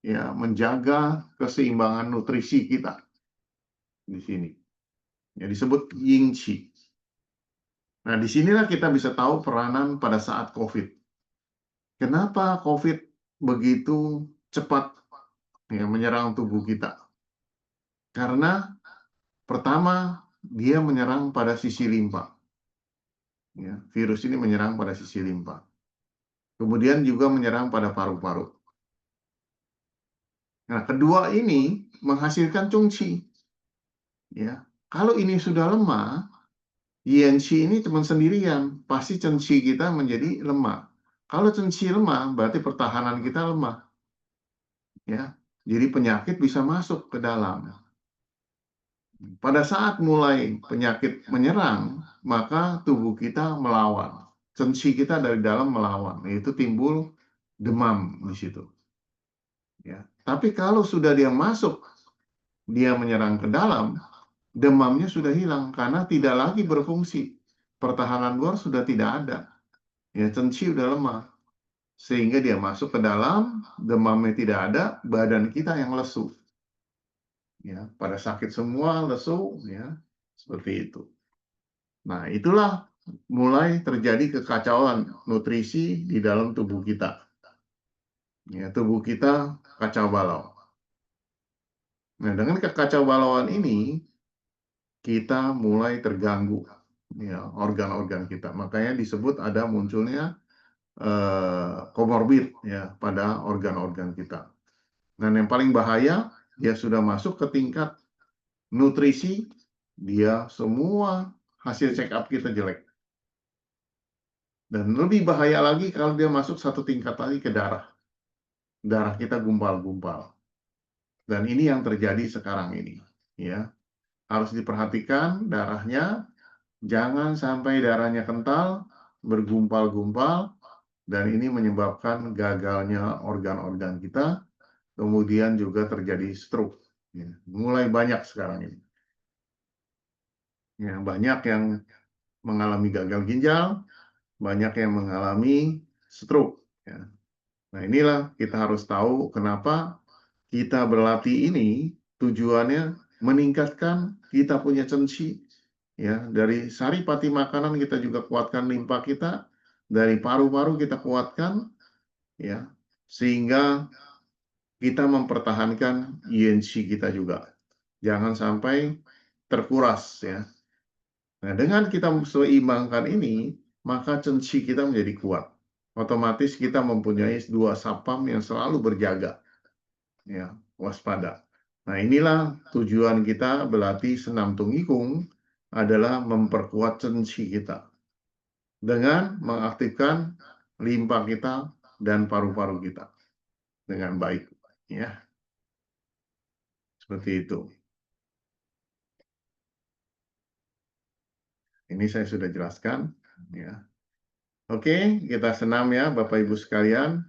ya, menjaga keseimbangan nutrisi kita di sini. Ya, disebut yin qi. Nah, disinilah kita bisa tahu peranan pada saat COVID. Kenapa COVID begitu cepat, ya, menyerang tubuh kita? Karena pertama dia menyerang pada sisi limpa. Ya, virus ini menyerang pada sisi limpa. Kemudian juga menyerang pada paru-paru. Nah, kedua ini menghasilkan cungci. Ya, kalau ini sudah lemah, Yin-Qi ini teman sendirian, pasti cenci kita menjadi lemah. Kalau cenci lemah, berarti pertahanan kita lemah. Ya, jadi penyakit bisa masuk ke dalam. Pada saat mulai penyakit menyerang, maka tubuh kita melawan. Cenci kita dari dalam melawan, yaitu timbul demam di situ. Ya. Tapi kalau sudah dia masuk, dia menyerang ke dalam, demamnya sudah hilang karena tidak lagi berfungsi. Pertahanan luar sudah tidak ada. Ya, cenci sudah lemah. Sehingga dia masuk ke dalam, demamnya tidak ada, badan kita yang lesu. Ya, pada sakit semua, lesu, ya, seperti itu. Nah, itulah mulai terjadi kekacauan nutrisi di dalam tubuh kita. Ya, tubuh kita kacau balau. Nah, dengan kekacaubalauan ini, kita mulai terganggu, ya, organ-organ kita. Makanya disebut ada munculnya komorbid, ya, pada organ-organ kita. Dan yang paling bahaya, dia sudah masuk ke tingkat nutrisi, dia semua hasil check up kita jelek. Dan lebih bahaya lagi kalau dia masuk satu tingkat lagi ke darah. Darah kita gumpal-gumpal. Dan ini yang terjadi sekarang ini. Ya, harus diperhatikan darahnya, jangan sampai darahnya kental, bergumpal-gumpal, dan ini menyebabkan gagalnya organ-organ kita, kemudian juga terjadi stroke. Ya, mulai banyak sekarang ini. Ya, banyak yang mengalami gagal ginjal, banyak yang mengalami stroke. Ya. Nah, inilah kita harus tahu kenapa kita berlatih ini tujuannya meningkatkan kita punya cenci. Ya, dari saripati makanan kita juga kuatkan limpa kita, dari paru-paru kita kuatkan, ya, sehingga kita mempertahankan yin-qi kita juga. Jangan sampai terkuras, ya. Nah, dengan kita seimbangkan ini, maka cenci kita menjadi kuat. Otomatis kita mempunyai dua sapam yang selalu berjaga, ya, waspada. Nah, inilah tujuan kita berlatih senam tungikung adalah memperkuat cenci kita dengan mengaktifkan limpa kita dan paru-paru kita dengan baik, ya. Seperti itu. Ini saya sudah jelaskan, ya. Oke, kita senam ya Bapak Ibu sekalian.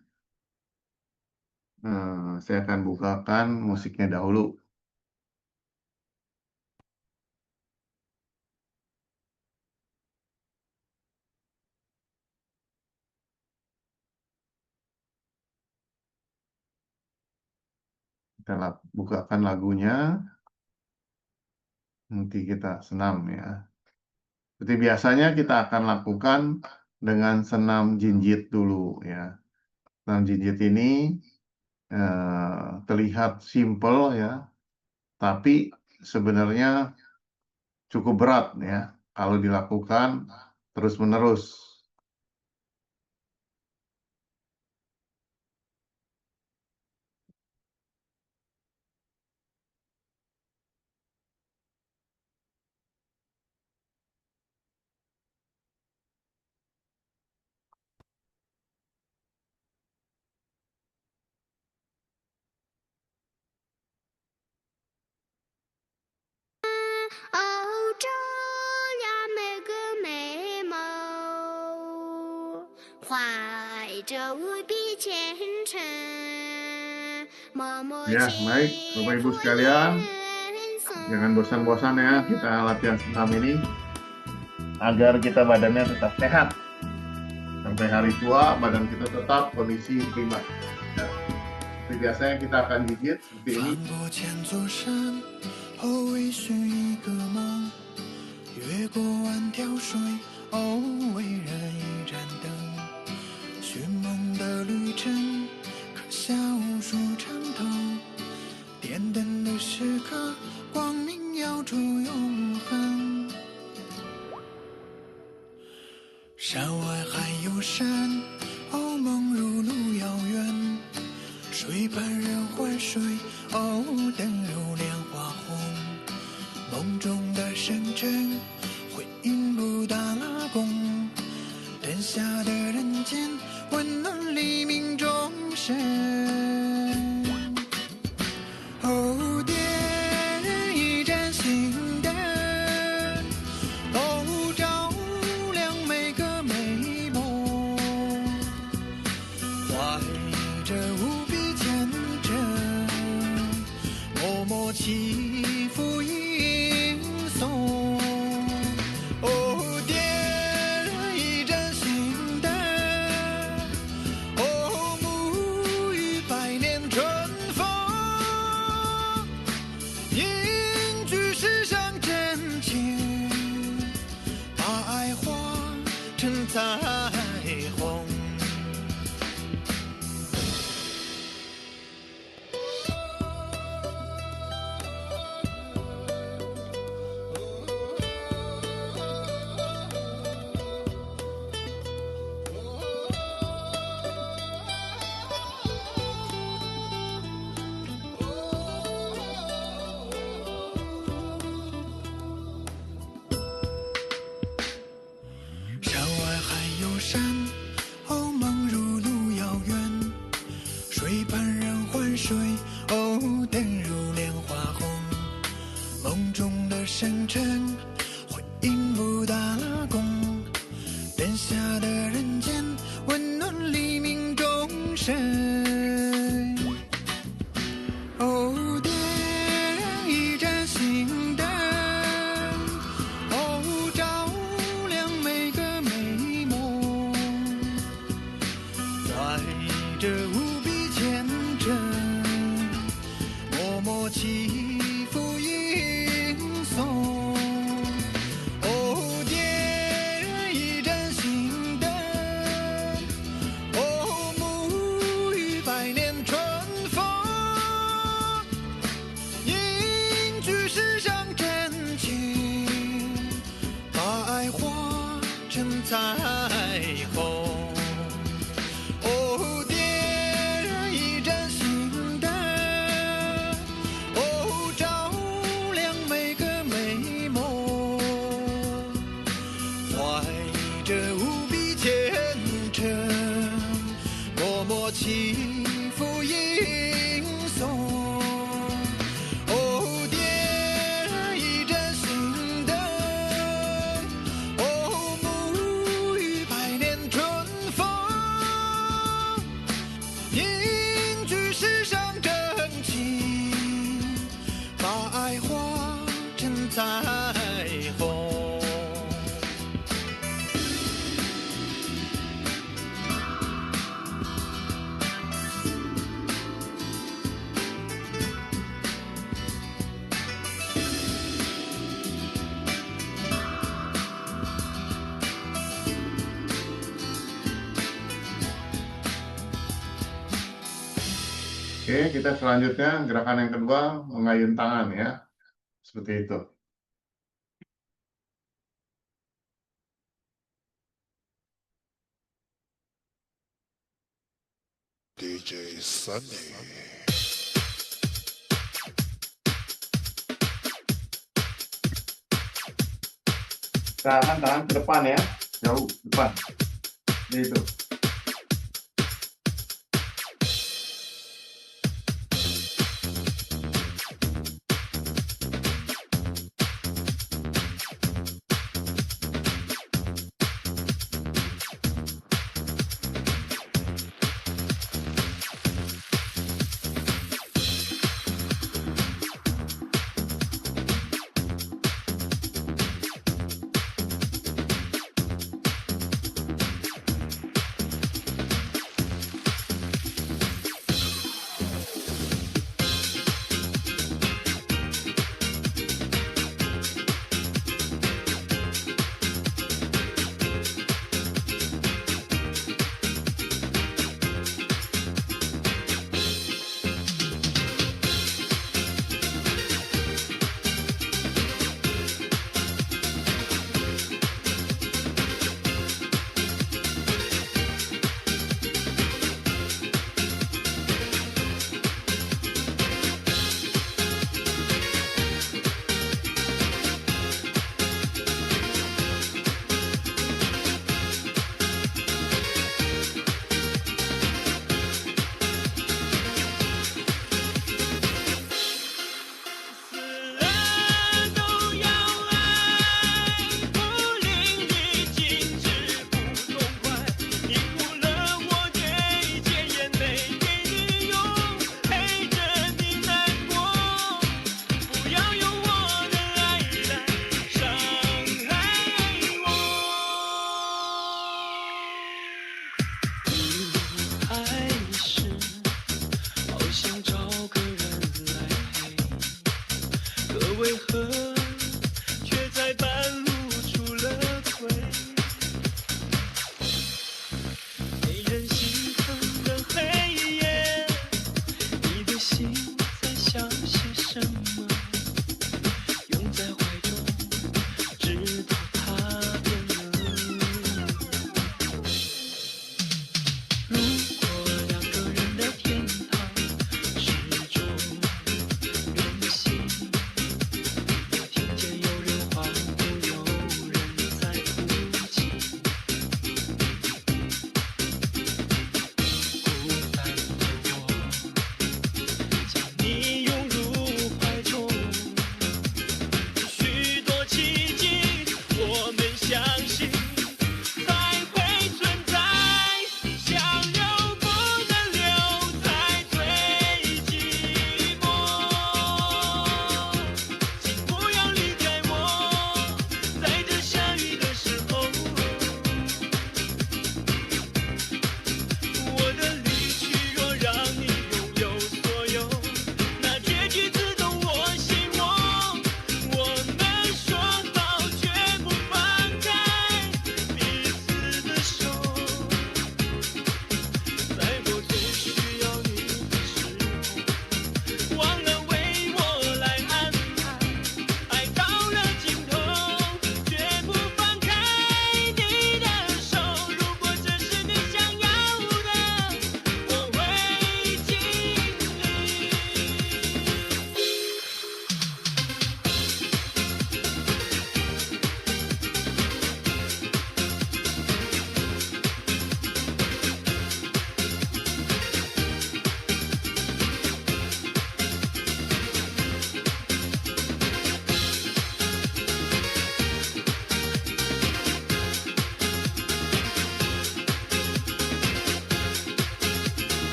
Saya akan bukakan musiknya dahulu. Kita bukakan lagunya. Nanti kita senam ya. Seperti biasanya kita akan lakukan dengan senam jinjit dulu ya. Senam jinjit ini terlihat simple ya, tapi sebenarnya cukup berat ya kalau dilakukan terus-menerus. Ya, baik Bapak Ibu sekalian, jangan bosan-bosan ya kita latihan senam ini agar kita badannya tetap sehat. Sampai hari tua badan kita tetap kondisi prima. Ya. Seperti biasanya kita akan gigit seperti ini. 彩虹。Oke, kita selanjutnya gerakan yang kedua mengayun tangan ya. Seperti itu. DJ Sunny. Tangan ke depan ya, jauh depan. Itu.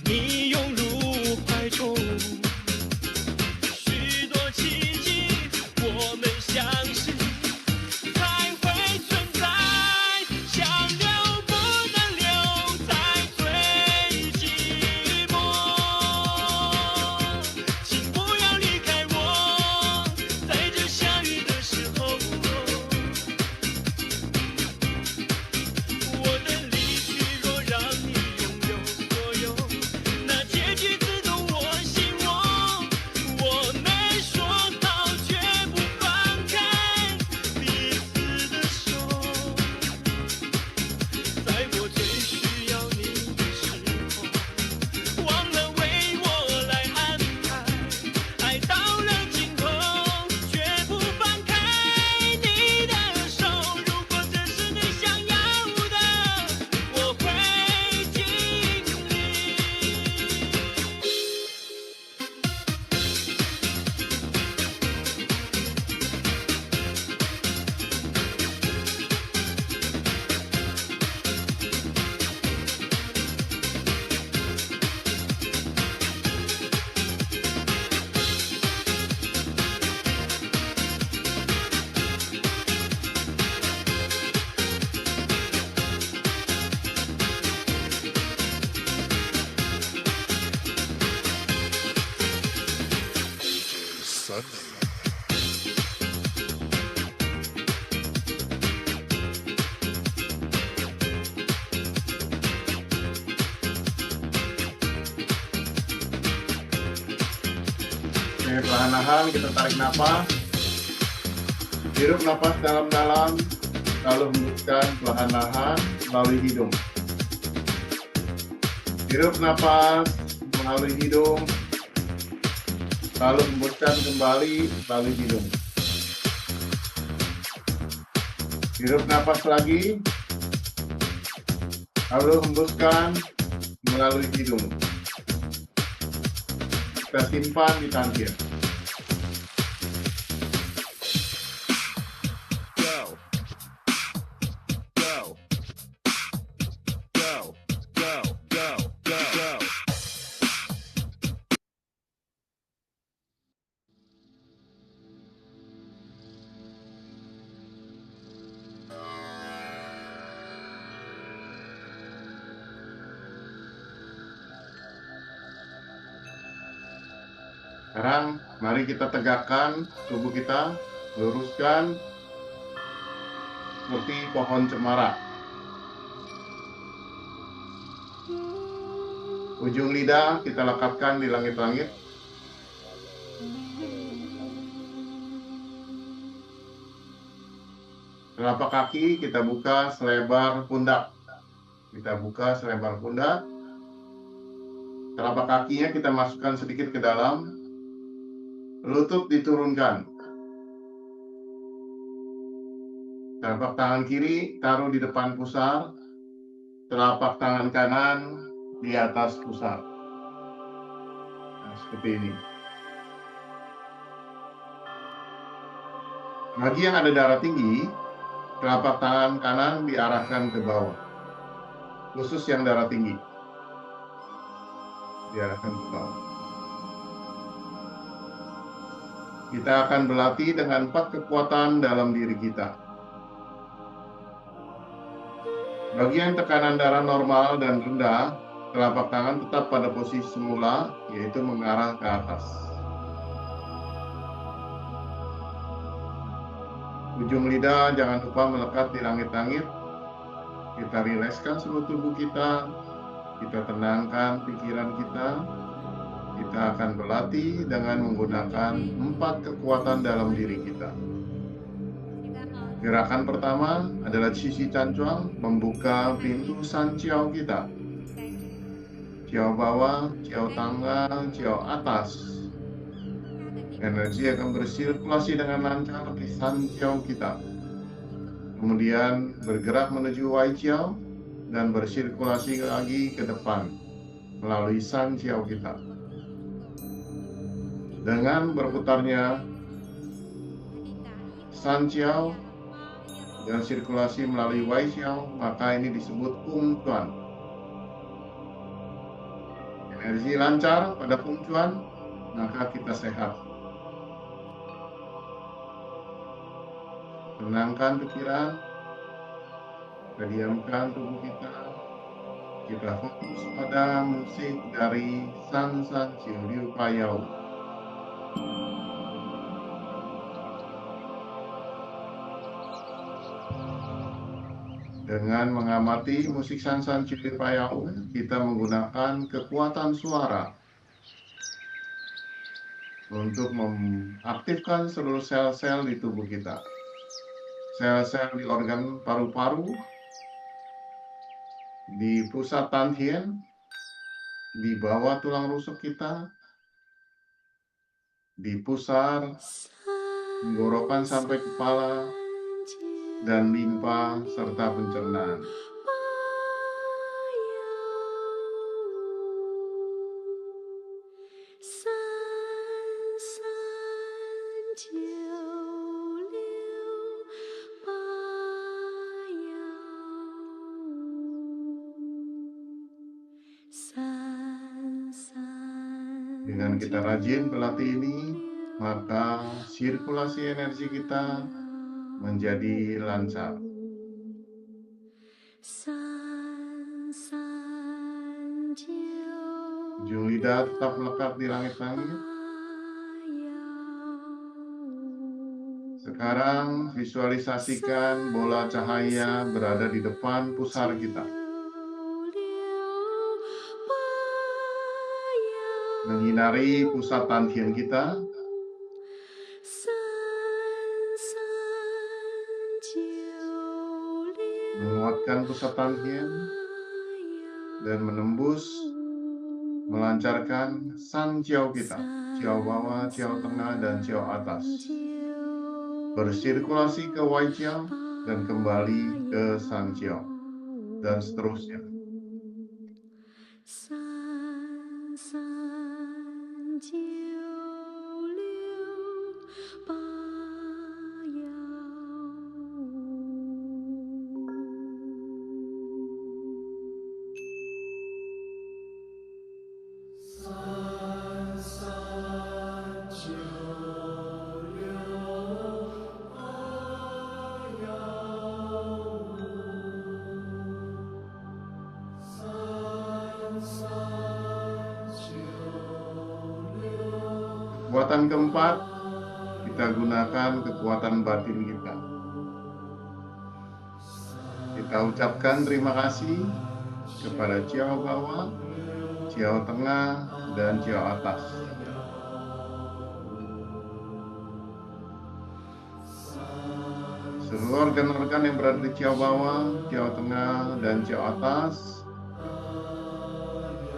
你涌入怀中。许多奇迹，我们相信才会存在。想留不能留在最寂寞，请不要离开我，在这下雨的时候。我的离去若让你拥有所有，那结局自动我心窝。我们说好绝不放开彼此的手，在我最需要你的时候，忘了为我来安排。爱到了尽头，绝不放开你的手。如果这是你想要的，我会尽力。Sunday. Oke, perlahan-lahan kita tarik nafas. Hirup nafas dalam-dalam, lalu hembuskan perlahan-lahan melalui hidung. Hirup nafas melalui hidung, lalu hembuskan kembali melalui hidung. Hirup nafas lagi, lalu hembuskan melalui hidung. Kita simpan di tangkir. Sekarang mari kita tegakkan tubuh kita, luruskan seperti pohon cemara. Ujung lidah kita lekatkan di langit-langit. Telapak kaki kita buka selebar pundak. Kita buka selebar pundak. Telapak kakinya kita masukkan sedikit ke dalam. Lutut diturunkan. Telapak tangan kiri taruh di depan pusar. Telapak tangan kanan di atas pusar. Nah, seperti ini. Bagi yang ada darah tinggi, telapak tangan kanan diarahkan ke bawah. Khusus yang darah tinggi. Diarahkan ke bawah. Kita akan berlatih dengan 4 kekuatan dalam diri kita. Bagi yang tekanan darah normal dan rendah, telapak tangan tetap pada posisi semula, yaitu mengarah ke atas. Ujung lidah jangan lupa melekat di langit-langit. Kita rilekskan seluruh tubuh kita. Kita tenangkan pikiran kita. Kita akan berlatih dengan menggunakan 4 kekuatan dalam diri kita. Gerakan pertama adalah Qixi Chanchuang, membuka pintu San Qiao kita. Qiao bawah, Qiao tangga, Qiao atas. Energi akan bersirkulasi dengan lancar di San Qiao kita. Kemudian bergerak menuju Wai Qiao dan bersirkulasi lagi ke depan melalui San Qiao kita. Dengan berputarnya San Qiao dan sirkulasi melalui Wai Qiao, maka ini disebut Kung Chuan. Energi lancar pada puncuan, maka kita sehat. Tenangkan pikiran, kita diamkan tubuh kita. Kita fokus pada musik dari San San Chiu Liu Payau. Dengan mengamati musik San San Chiu Liu Payau, kita menggunakan kekuatan suara untuk mengaktifkan seluruh sel-sel di tubuh kita. Sel-sel di organ paru-paru, di pusat Tanhien, di bawah tulang rusuk kita, di pusar, tenggorokan sampai kepala, dan limpa serta pencernaan. Dengan kita rajin berlatih ini, maka sirkulasi energi kita menjadi lancar. Ujung lidah tetap melekat di langit-langit. Sekarang visualisasikan bola cahaya berada di depan pusar kita, menyinari pusat Tanhien kita, menguatkan pusat Tanhien, dan menembus, melancarkan San Jiao kita, Jiao bawah, Jiao tengah, dan Jiao atas. Bersirkulasi ke Wai Jiao dan kembali ke San Jiao, dan seterusnya. Kekuatan keempat, kita gunakan kekuatan batin kita. Kita ucapkan terima kasih kepada Jiao bawah, Jiao tengah, dan Jiao atas. Seluruh organ-organ yang berada di Jiao bawah, Jiao tengah, dan Jiao atas,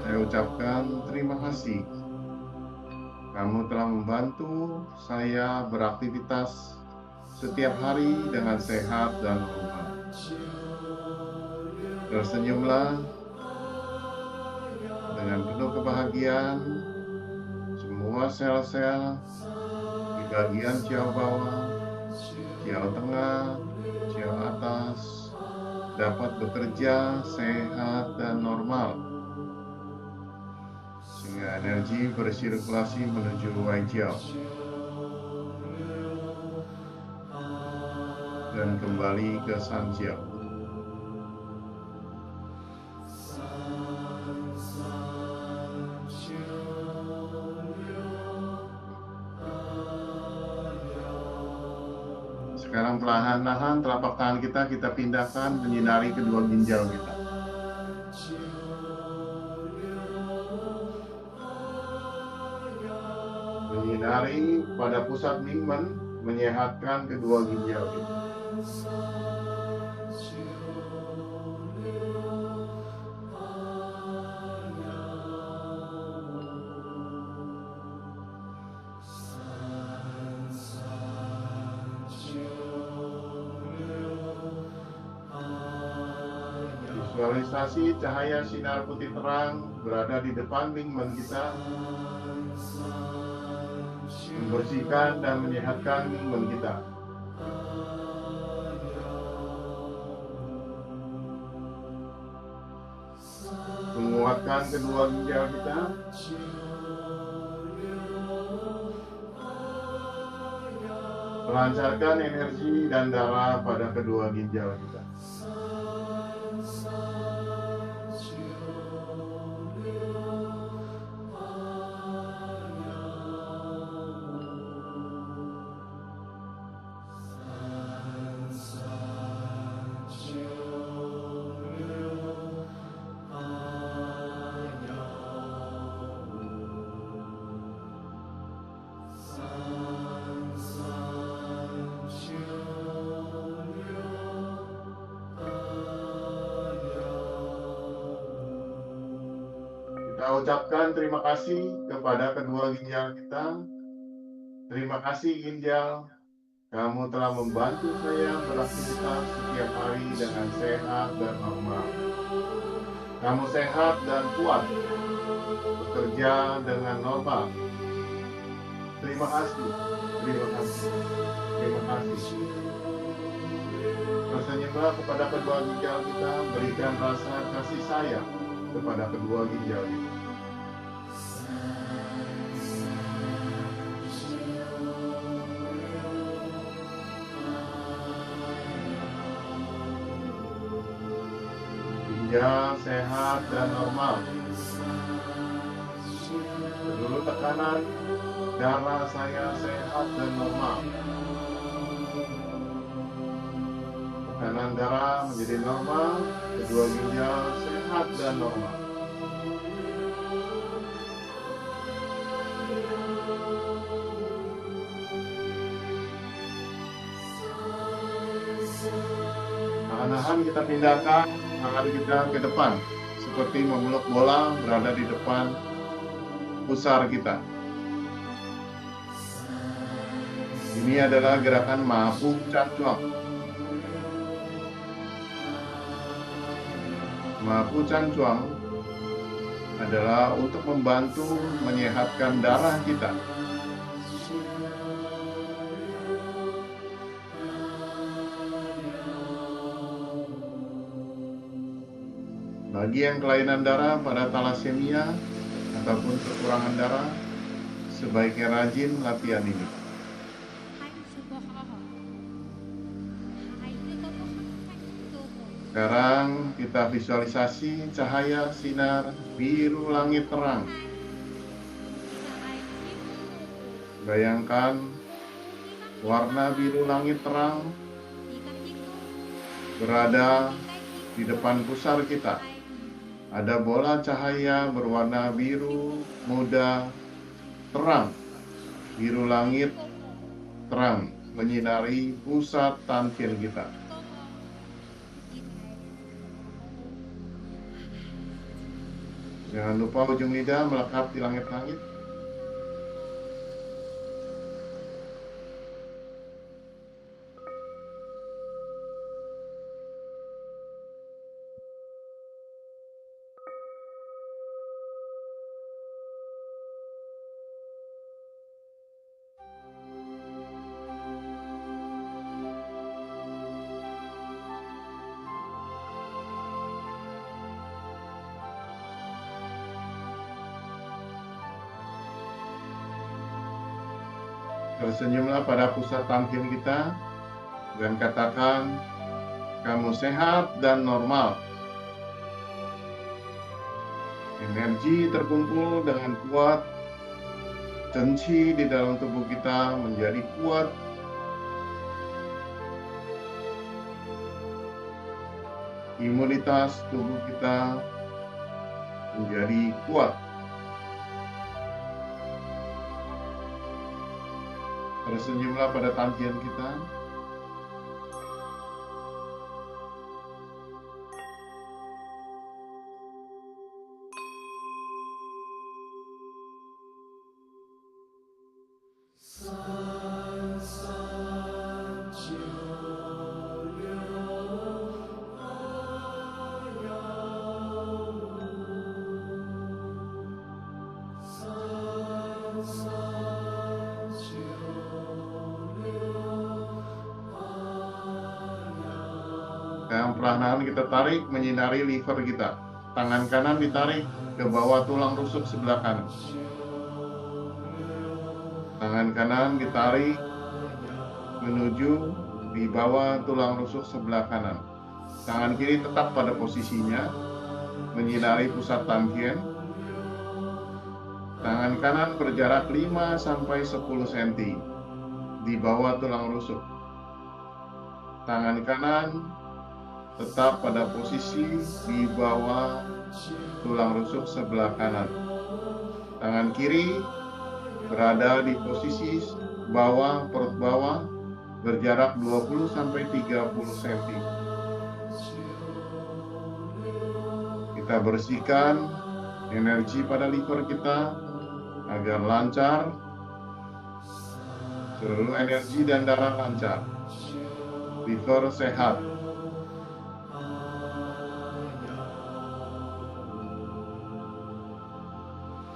saya ucapkan terima kasih. Kamu telah membantu saya beraktivitas setiap hari dengan sehat dan normal. Tersenyumlah dengan penuh kebahagiaan. Semua sel-sel di bagian Jiao bawah, Jiao tengah, Jiao atas dapat bekerja sehat dan normal. Sehingga energi bersirkulasi menuju Wai Jiao dan kembali ke San Jiao. Sekarang perlahan-lahan telapak tangan kita pindahkan menyinari kedua ginjal kita. Menyinari pada pusat Mingmen, menyehatkan kedua ginjal kita. Visualisasi cahaya sinar putih terang berada di depan Mingmen kita, membersihkan dan menyehatkan Mingmen kita. ucapkan kedua ginjal kita. Melancarkan energi dan darah pada kedua ginjal kita. Kita ucapkan terima kasih kepada kedua ginjal kita. Terima kasih ginjal, kamu telah membantu saya beraktivitas setiap hari dengan sehat dan normal. Kamu sehat dan kuat, bekerja dengan normal. Terima kasih, terima kasih, terima kasih. Tersenyumlah kepada kedua ginjal kita, berikan rasa kasih sayang kepada kedua ginjal kita. Ginjal sehat dan normal. Seluruh tekanan darah saya sehat dan normal. Tekanan darah menjadi normal, kedua ginjal sehat dan normal. Tahan-tahan kita pindahkan tangan kita ke depan, seperti memeluk bola berada di depan pusar kita. Ini adalah gerakan Mapu Cancuang. Mapu Cancuang adalah untuk membantu menyehatkan darah kita. Bagi yang kelainan darah pada talasemia ataupun kekurangan darah, sebaiknya rajin latihan ini. Sekarang kita visualisasi cahaya sinar biru langit terang. Bayangkan warna biru langit terang berada di depan pusar kita. Ada bola cahaya berwarna biru muda terang, biru langit terang menyinari pusat tampil kita. Jangan lupa ujung lidah melekat di langit-langit. Tersenyumlah pada pusat tampil kita dan katakan, kamu sehat dan normal. Energi terkumpul dengan kuat, tensi di dalam tubuh kita menjadi kuat. Imunitas tubuh kita menjadi kuat. Tersenyumlah pada tampil kita. Yang perlahan kita tarik menyinari liver kita. Tangan kanan ditarik ke bawah tulang rusuk sebelah kanan. Tangan kanan ditarik menuju di bawah tulang rusuk sebelah kanan. Tangan kiri tetap pada posisinya, menyinari pusat tangkien. Tangan kanan berjarak 5-10 cm di bawah tulang rusuk. Tangan kanan tetap pada posisi di bawah tulang rusuk sebelah kanan. Tangan kiri berada di posisi bawah perut bawah, berjarak 20-30 cm. Kita bersihkan energi pada liver kita agar lancar, seluruh energi dan darah lancar, liver sehat.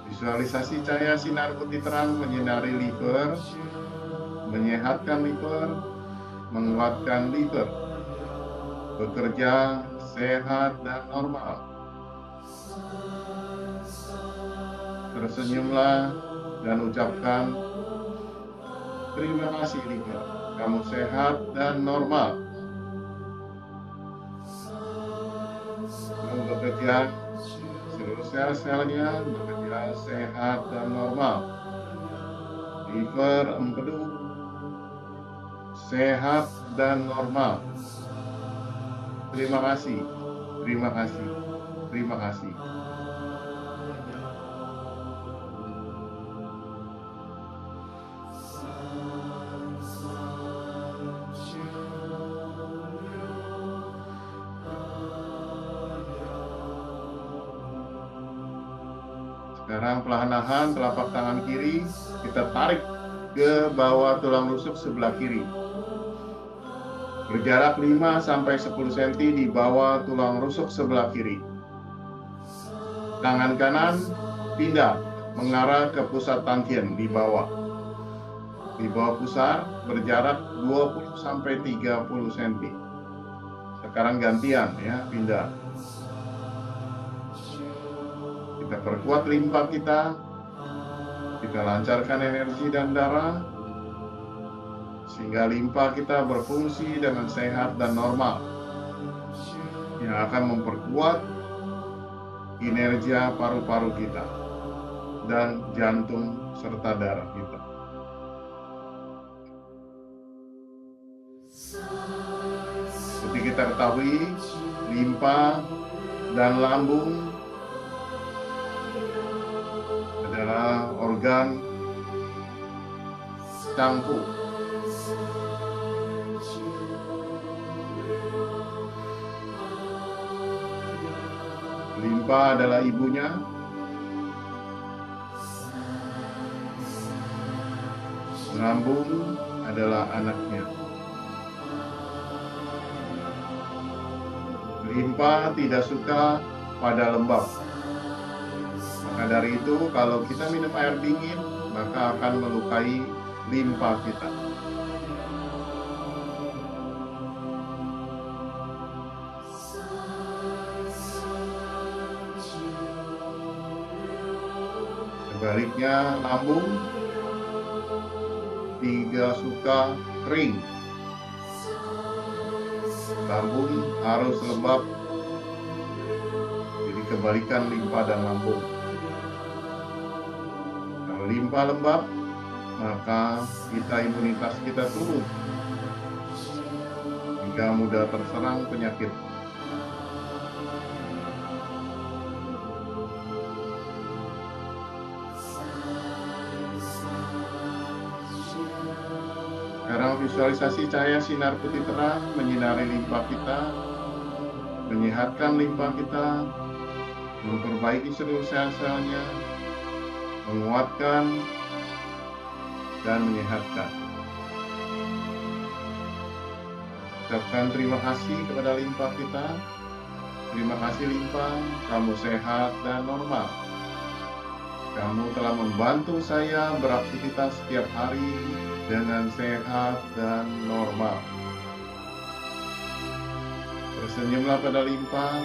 Visualisasi cahaya sinar putih terang menyinari liver, menyehatkan liver, menguatkan liver, bekerja sehat dan normal. Tersenyumlah dan ucapkan, terima kasih liver, kamu sehat dan normal. Kamu bekerja, seluruh sel-selnya bekerja sehat dan normal. Liver empedu, sehat dan normal. Terima kasih, terima kasih, terima kasih. Sekarang perlahan-lahan telapak tangan kiri kita tarik ke bawah tulang rusuk sebelah kiri. Berjarak 5-10 cm di bawah tulang rusuk sebelah kiri. Tangan kanan pindah mengarah ke pusat tangkien di bawah. Di bawah pusar berjarak 20-30 cm. Sekarang gantian ya, pindah. Kita perkuat limpa kita lancarkan energi dan darah, sehingga limpa kita berfungsi dengan sehat dan normal, yang akan memperkuat kinerja paru-paru kita dan jantung serta darah kita. Seperti kita ketahui, limpa dan lambung adalah organ cangkuk. Limpa adalah ibunya, lambung adalah anaknya. Limpa tidak suka pada lembab. Maka dari itu, kalau kita minum air dingin, maka akan melukai limpa kita. Sebaliknya, lambung tidak suka kering. Lambung harus lembab. Jadi kebalikan limpa dan lambung. Limpa lembab, maka imunitas kita turun, hingga mudah terserang penyakit. Sekarang visualisasi cahaya sinar putih terang menyinari limpa kita, menyehatkan limpa kita, memperbaiki seluruh sel-selnya, menguatkan dan menyehatkan. Ucapkan terima kasih kepada limpa kita. Terima kasih limpa, kamu sehat dan normal. Kamu telah membantu saya beraktivitas setiap hari dengan sehat dan normal. Tersenyumlah pada limpa.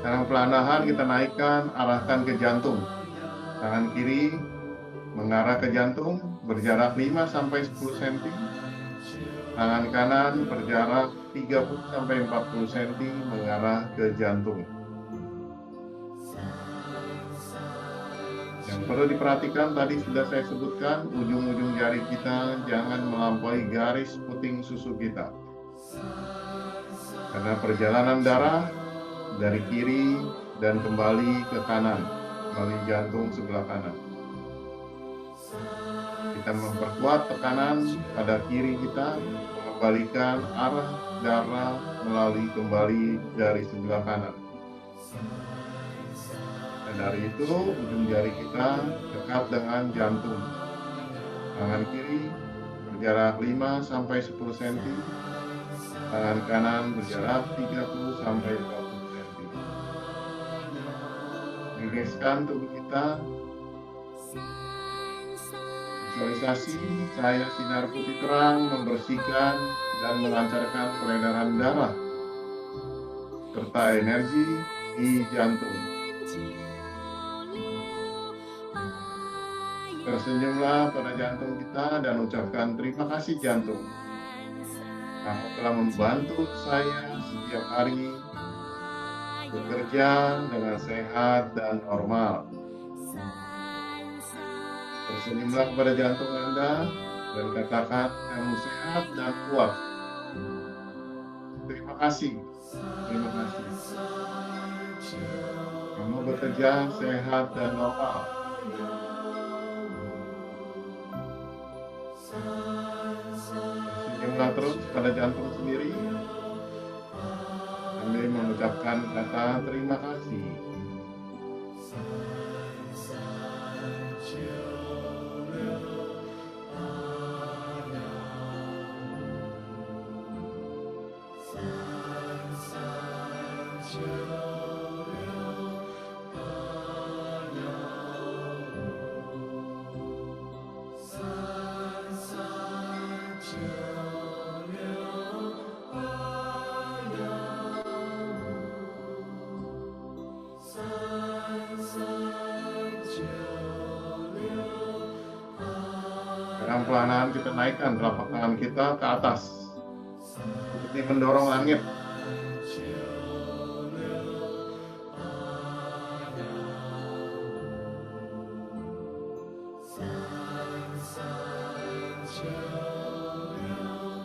Sekarang perlahan kita naikkan, arahkan ke jantung. Tangan kiri mengarah ke jantung, berjarak 5 sampai 10 cm. Tangan kanan berjarak 30 sampai 40 cm mengarah ke jantung. Yang perlu diperhatikan tadi sudah saya sebutkan, ujung-ujung jari kita jangan melampaui garis puting susu kita. Karena perjalanan darah dari kiri dan kembali ke kanan melalui jantung sebelah kanan. Kita memperkuat tekanan pada kiri kita, mengembalikan arah darah melalui kembali dari sebelah kanan. Dan dari itu ujung jari kita dekat dengan jantung. Tangan kiri berjarak 5 sampai 10 cm. Tangan kanan berjarak 30 sampai 40 cm. Riliskan tubuh kita. Visualisasi cahaya sinar putih terang membersihkan dan melancarkan peredaran darah serta energi di jantung. Tersenyumlah pada jantung kita dan ucapkan terima kasih jantung. Kamu telah membantu saya setiap hari bekerja dengan sehat dan normal. Tersenyumlah kepada jantung Anda dan katakan kamu sehat dan kuat. Terima kasih. Terima kasih. Kamu bekerja sehat dan normal. Tersenyumlah terus pada jantung sendiri sambil mengucapkan kata terima kasih. Sekarang perlahan kita naikkan telapak tangan kita ke atas, seperti mendorong langit.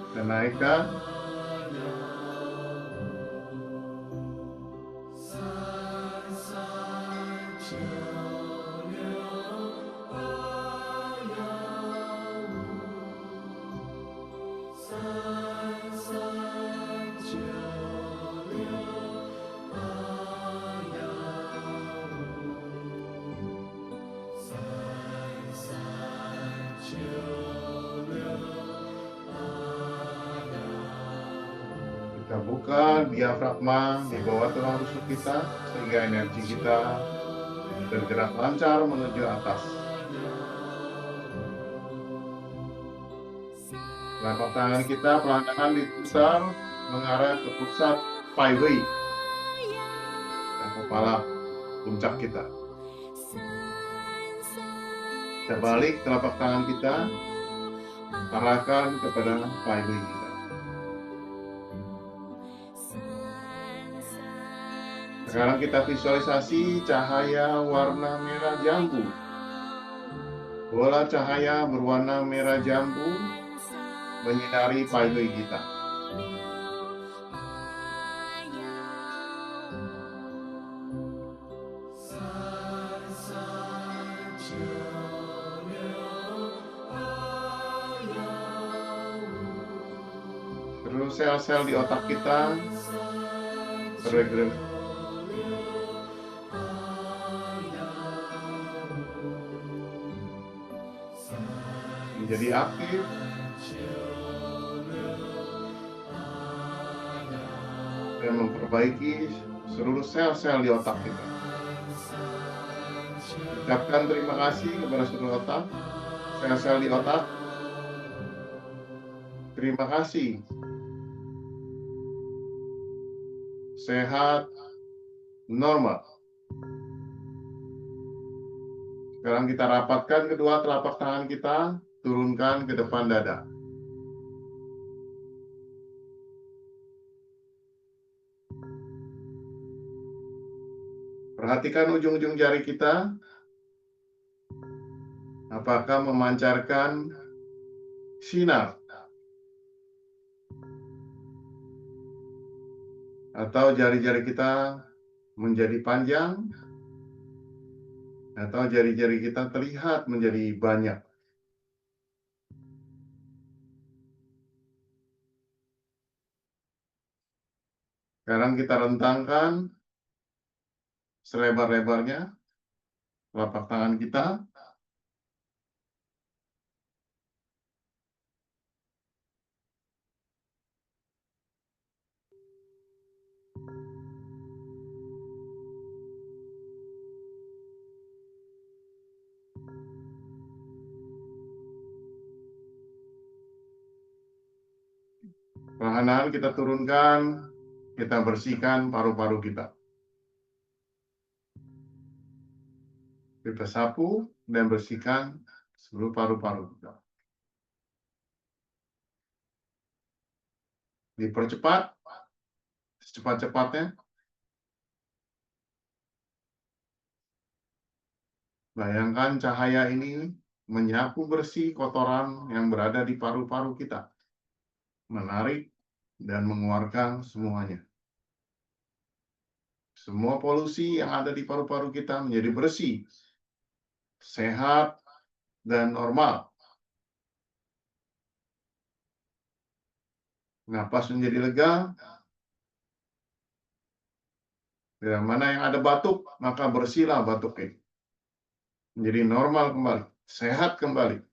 Kita naikkan. Kita buka diafragma di bawah tulang rusuk kita sehingga energi kita bergerak lancar menuju atas. Telapak tangan kita perlahan-lahan diputar mengarah ke pusat flyway dan kepala puncak kita. Kita balik telapak tangan kita, arahkan kepada flyway kita. Sekarang kita visualisasi cahaya warna merah jambu. Bola cahaya berwarna merah jambu menyinari flyway kita. Terus sel-sel di otak kita bergerak menjadi aktif dan memperbaiki seluruh sel-sel di otak kita. Ucapkan terima kasih kepada seluruh otak, sel-sel di otak. Terima kasih. Sehat, normal. Sekarang kita rapatkan kedua telapak tangan kita, turunkan ke depan dada. Perhatikan ujung-ujung jari kita. Apakah memancarkan sinar? Atau jari-jari kita menjadi panjang? Atau jari-jari kita terlihat menjadi banyak? Sekarang kita rentangkan selebar-lebarnya telapak tangan kita. Perlahan kita turunkan, kita bersihkan paru-paru kita. Kita sapu dan bersihkan seluruh paru-paru kita. Dipercepat, secepat-cepatnya. Bayangkan cahaya ini menyapu bersih kotoran yang berada di paru-paru kita. Menarik dan mengeluarkan semuanya. Semua polusi yang ada di paru-paru kita menjadi bersih, sehat, dan normal. Napas menjadi lega. Bila mana yang ada batuk, maka bersihlah batuknya. Menjadi normal kembali, sehat kembali.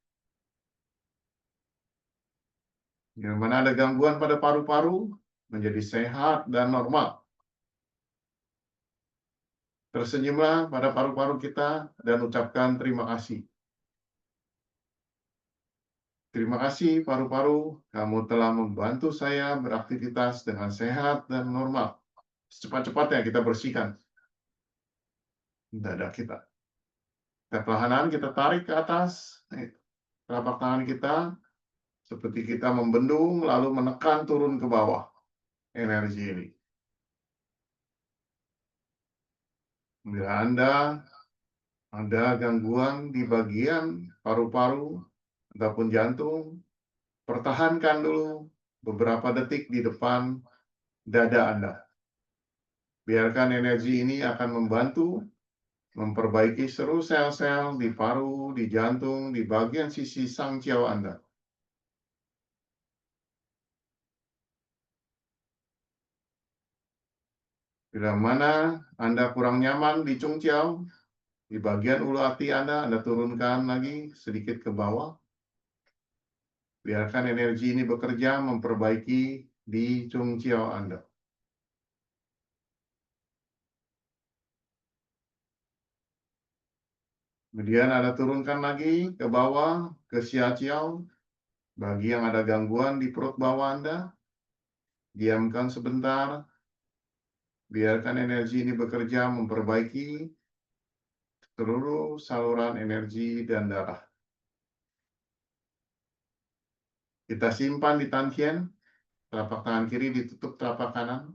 Bila mana ada gangguan pada paru-paru, menjadi sehat dan normal. Tersenyumlah pada paru-paru kita dan ucapkan terima kasih. Terima kasih paru-paru, kamu telah membantu saya beraktivitas dengan sehat dan normal. Secepat-cepatnya kita bersihkan dada kita. Perlahan kita tarik ke atas telapak tangan kita, seperti kita membendung lalu menekan turun ke bawah energi ini. Bila Anda ada gangguan di bagian paru-paru ataupun jantung, pertahankan dulu beberapa detik di depan dada Anda. Biarkan energi ini akan membantu memperbaiki seluruh sel-sel di paru, di jantung, di bagian sisi sangciau Anda. Bila mana Anda kurang nyaman di cungciau, di bagian ulu hati Anda turunkan lagi sedikit ke bawah. Biarkan energi ini bekerja memperbaiki di cungciau Anda. Kemudian Anda turunkan lagi ke bawah, ke xiaqiao. Bagi yang ada gangguan di perut bawah Anda, diamkan sebentar. Biarkan energi ini bekerja memperbaiki seluruh saluran energi dan darah. Kita simpan di Tantian, telapak tangan kiri ditutup telapak kanan.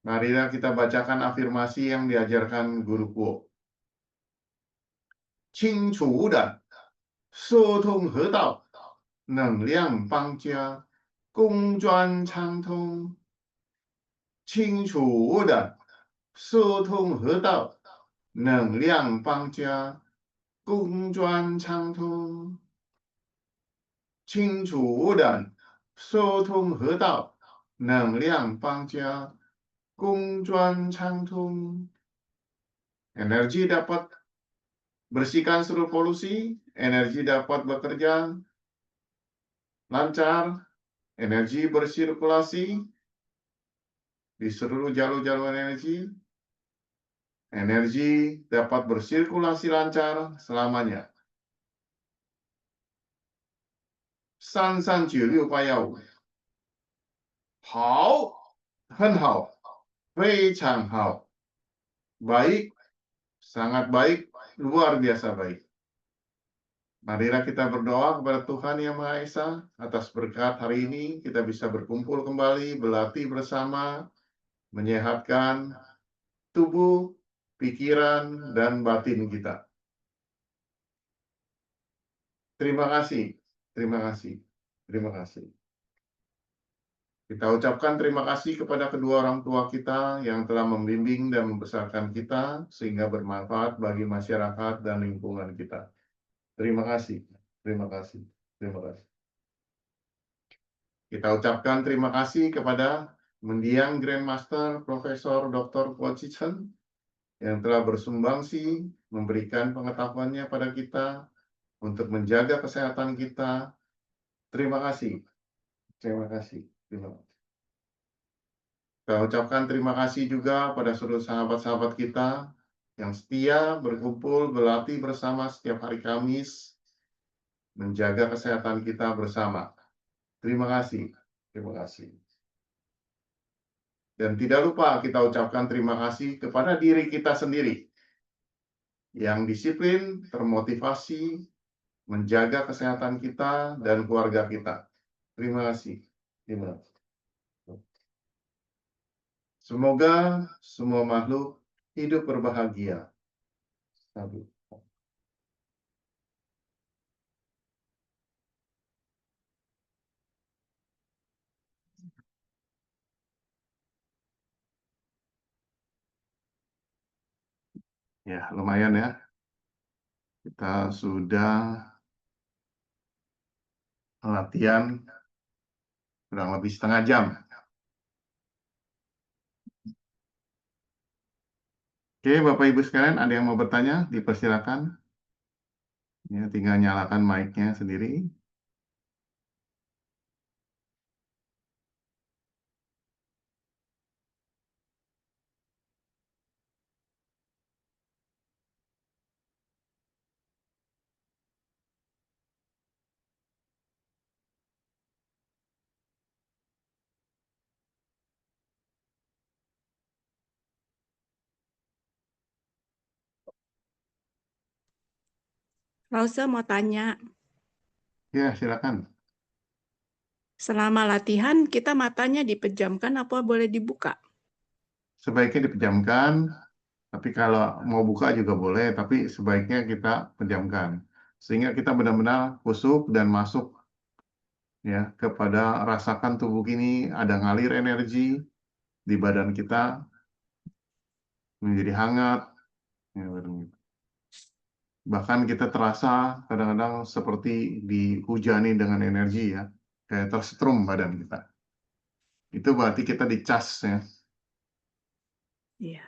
Marilah kita bacakan afirmasi yang diajarkan Guru Kuo. 清楚无染，疏通河道，能量邦家，公专畅通。清楚无染，疏通河道，能量邦家，公专畅通。清楚无染，疏通河道，能量邦家，公专畅通。Energi dapat bersihkan seluruh polusi, energi dapat bekerja lancar, energi bersirkulasi di seluruh jalur-jalur energi, energi dapat bersirkulasi lancar selamanya. San san ju liu ba yao. Hao, hen hao, fei chang hao. Baik, sangat baik, luar biasa baik. Marilah kita berdoa kepada Tuhan Yang Maha Esa atas berkat hari ini kita bisa berkumpul kembali, berlatih bersama, menyehatkan tubuh, pikiran, dan batin kita. Terima kasih, terima kasih, terima kasih. Kita ucapkan terima kasih kepada kedua orang tua kita yang telah membimbing dan membesarkan kita sehingga bermanfaat bagi masyarakat dan lingkungan kita. Terima kasih, terima kasih, terima kasih. Kita ucapkan terima kasih kepada mendiang Grandmaster Profesor Dr. Guo Zichen yang telah bersumbangsi memberikan pengetahuannya pada kita untuk menjaga kesehatan kita. Terima kasih, terima kasih, terima kasih. Kita ucapkan terima kasih juga pada seluruh sahabat-sahabat kita yang setia berkumpul, berlatih bersama setiap hari Kamis, menjaga kesehatan kita bersama. Terima kasih, terima kasih. Dan tidak lupa kita ucapkan terima kasih kepada diri kita sendiri yang disiplin, termotivasi, menjaga kesehatan kita dan keluarga kita. Terima kasih, terima kasih. Semoga semua makhluk hidup berbahagia. Stabil. Ya, lumayan ya. Kita sudah latihan kurang lebih setengah jam. Oke, Bapak Ibu sekalian, ada yang mau bertanya? Dipersilakan. Ya, tinggal nyalakan mic-nya sendiri. Rausa mau tanya, Ya, silakan. selama latihan kita matanya dipejamkan apa boleh dibuka? Sebaiknya dipejamkan, tapi kalau mau buka juga boleh, tapi sebaiknya kita pejamkan. Sehingga kita benar-benar khusyuk dan masuk ya kepada rasakan tubuh ini ada ngalir energi di badan kita menjadi hangat. Ya, bahkan kita terasa kadang-kadang seperti dihujani dengan energi ya, kayak tersetrum badan kita. Itu berarti kita dicas ya. Iya.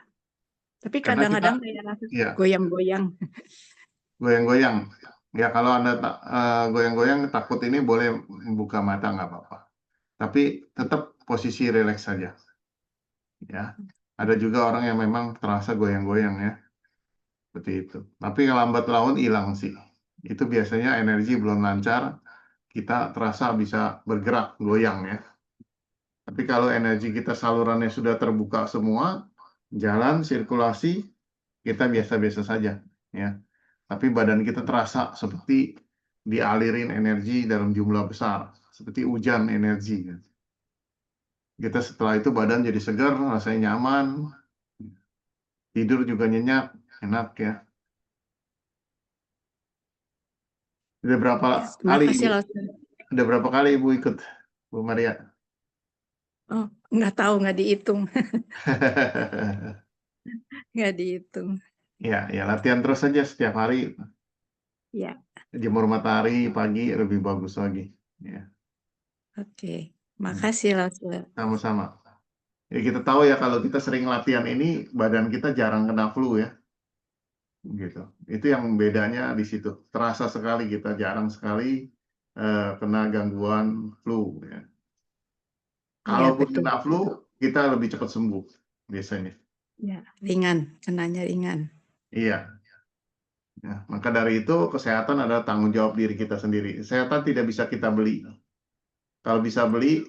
Tapi Karena kadang-kadang kita, kayak rasa ya, goyang-goyang. goyang-goyang. Ya kalau Anda goyang-goyang takut ini boleh membuka mata nggak apa-apa. Tapi tetap posisi rileks saja. Ya. Ada juga orang yang memang terasa goyang-goyang ya. Seperti itu. Tapi lambat laun hilang sih. Itu biasanya energi belum lancar, kita terasa bisa bergerak, goyang ya. Tapi kalau energi kita salurannya sudah terbuka semua, jalan sirkulasi, kita biasa-biasa saja ya. Tapi badan kita terasa seperti dialirin energi dalam jumlah besar, seperti hujan energi. Kita setelah itu badan jadi segar, rasanya nyaman, tidur juga nyenyak, enak ya. Udah berapa kali Makasih, Ibu? Lausa. Udah berapa kali Ibu ikut, Bu Maria? Oh, nggak tahu, nggak dihitung. Nggak dihitung. Ya, ya latihan terus saja setiap hari. Ya, Jemur matahari pagi lebih bagus lagi. Ya, oke. Makasih, Lausa. sama-sama. Ya, kita tahu ya kalau kita sering latihan ini badan kita jarang kena flu ya. Gitu. Itu yang bedanya di situ. Terasa sekali kita jarang sekali kena gangguan flu ya. Iya, Kalaupun betul. kena flu, kita lebih cepat sembuh biasanya. Ya, ringan, kenanya ringan. Iya. Ya, maka dari itu kesehatan adalah tanggung jawab diri kita sendiri. Kesehatan tidak bisa kita beli. Kalau bisa beli,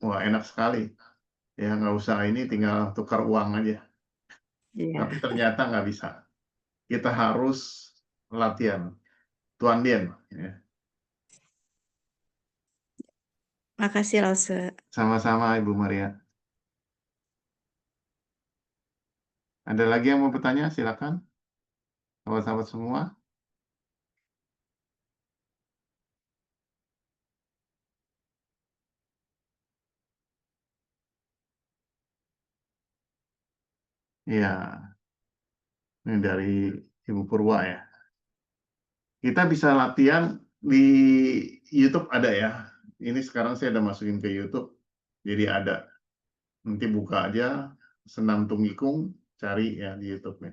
wah enak sekali. Ya nggak usah ini, tinggal tukar uang aja. Iya. Tapi ternyata nggak bisa. Kita harus latihan. Tuan Dien. Ya. Makasih Lause. Sama-sama Ibu Maria. Ada lagi yang mau bertanya? Silakan. Sahabat-sahabat semua. Iya. Ini dari Ibu Purwa ya. Kita bisa latihan di YouTube ada ya. Ini sekarang saya udah masukin ke YouTube. Jadi ada. Nanti buka aja Senam Tunggikung, cari ya di YouTube-nya.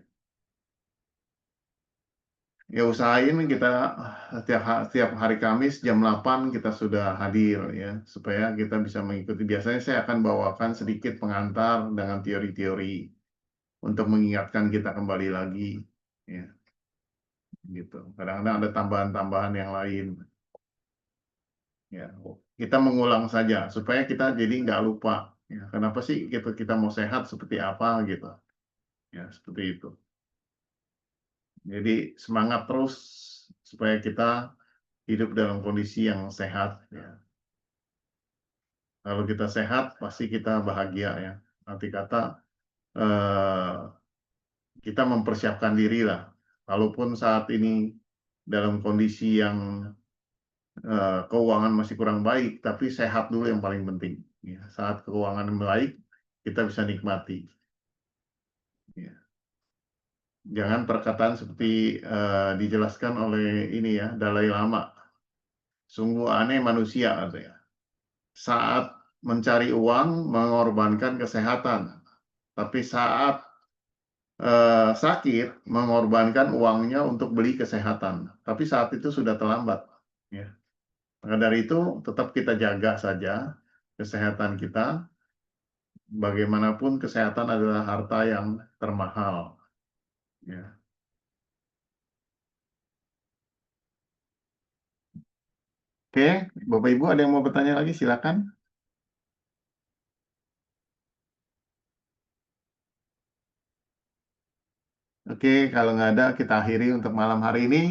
Ya usahain kita setiap hari Kamis jam 8 kita sudah hadir ya, supaya kita bisa mengikuti. Biasanya saya akan bawakan sedikit pengantar dengan teori-teori untuk mengingatkan kita kembali lagi ya. Gitu. Kadang-kadang ada tambahan-tambahan yang lain. Ya, kita mengulang saja supaya kita jadi nggak lupa. Ya, kenapa sih kita mau sehat seperti apa gitu. Ya, seperti itu. Jadi semangat terus supaya kita hidup dalam kondisi yang sehat. Ya. Kalau kita sehat, pasti kita bahagia ya. Nanti kata kita mempersiapkan diri lah. Walaupun saat ini dalam kondisi yang keuangan masih kurang baik, tapi sehat dulu yang paling penting. Ya. Saat keuangan baik, kita bisa nikmati. Ya. Jangan perkataan seperti dijelaskan oleh ini ya, Dalai Lama. Sungguh aneh manusia katanya. Saat mencari uang mengorbankan kesehatan, tapi saat sakit mengorbankan uangnya untuk beli kesehatan. Tapi saat itu sudah terlambat. Ya. Maka dari itu tetap kita jaga saja kesehatan kita. Bagaimanapun kesehatan adalah harta yang termahal. Ya. Oke, Bapak Ibu ada yang mau bertanya lagi? Silakan. Oke, kalau nggak ada kita akhiri untuk malam hari ini.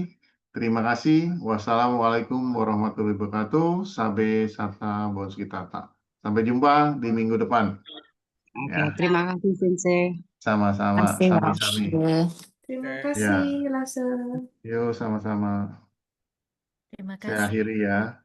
Terima kasih. Wassalamualaikum warahmatullahi wabarakatuh. Sabe sata bos kita. Sampai jumpa di minggu depan. Oke, Ya, terima kasih Sensei. sama-sama. Kasih Sami-sami. Terima Ya, kasih Lause. yuk sama-sama. Terima Saya kasih. akhiri ya.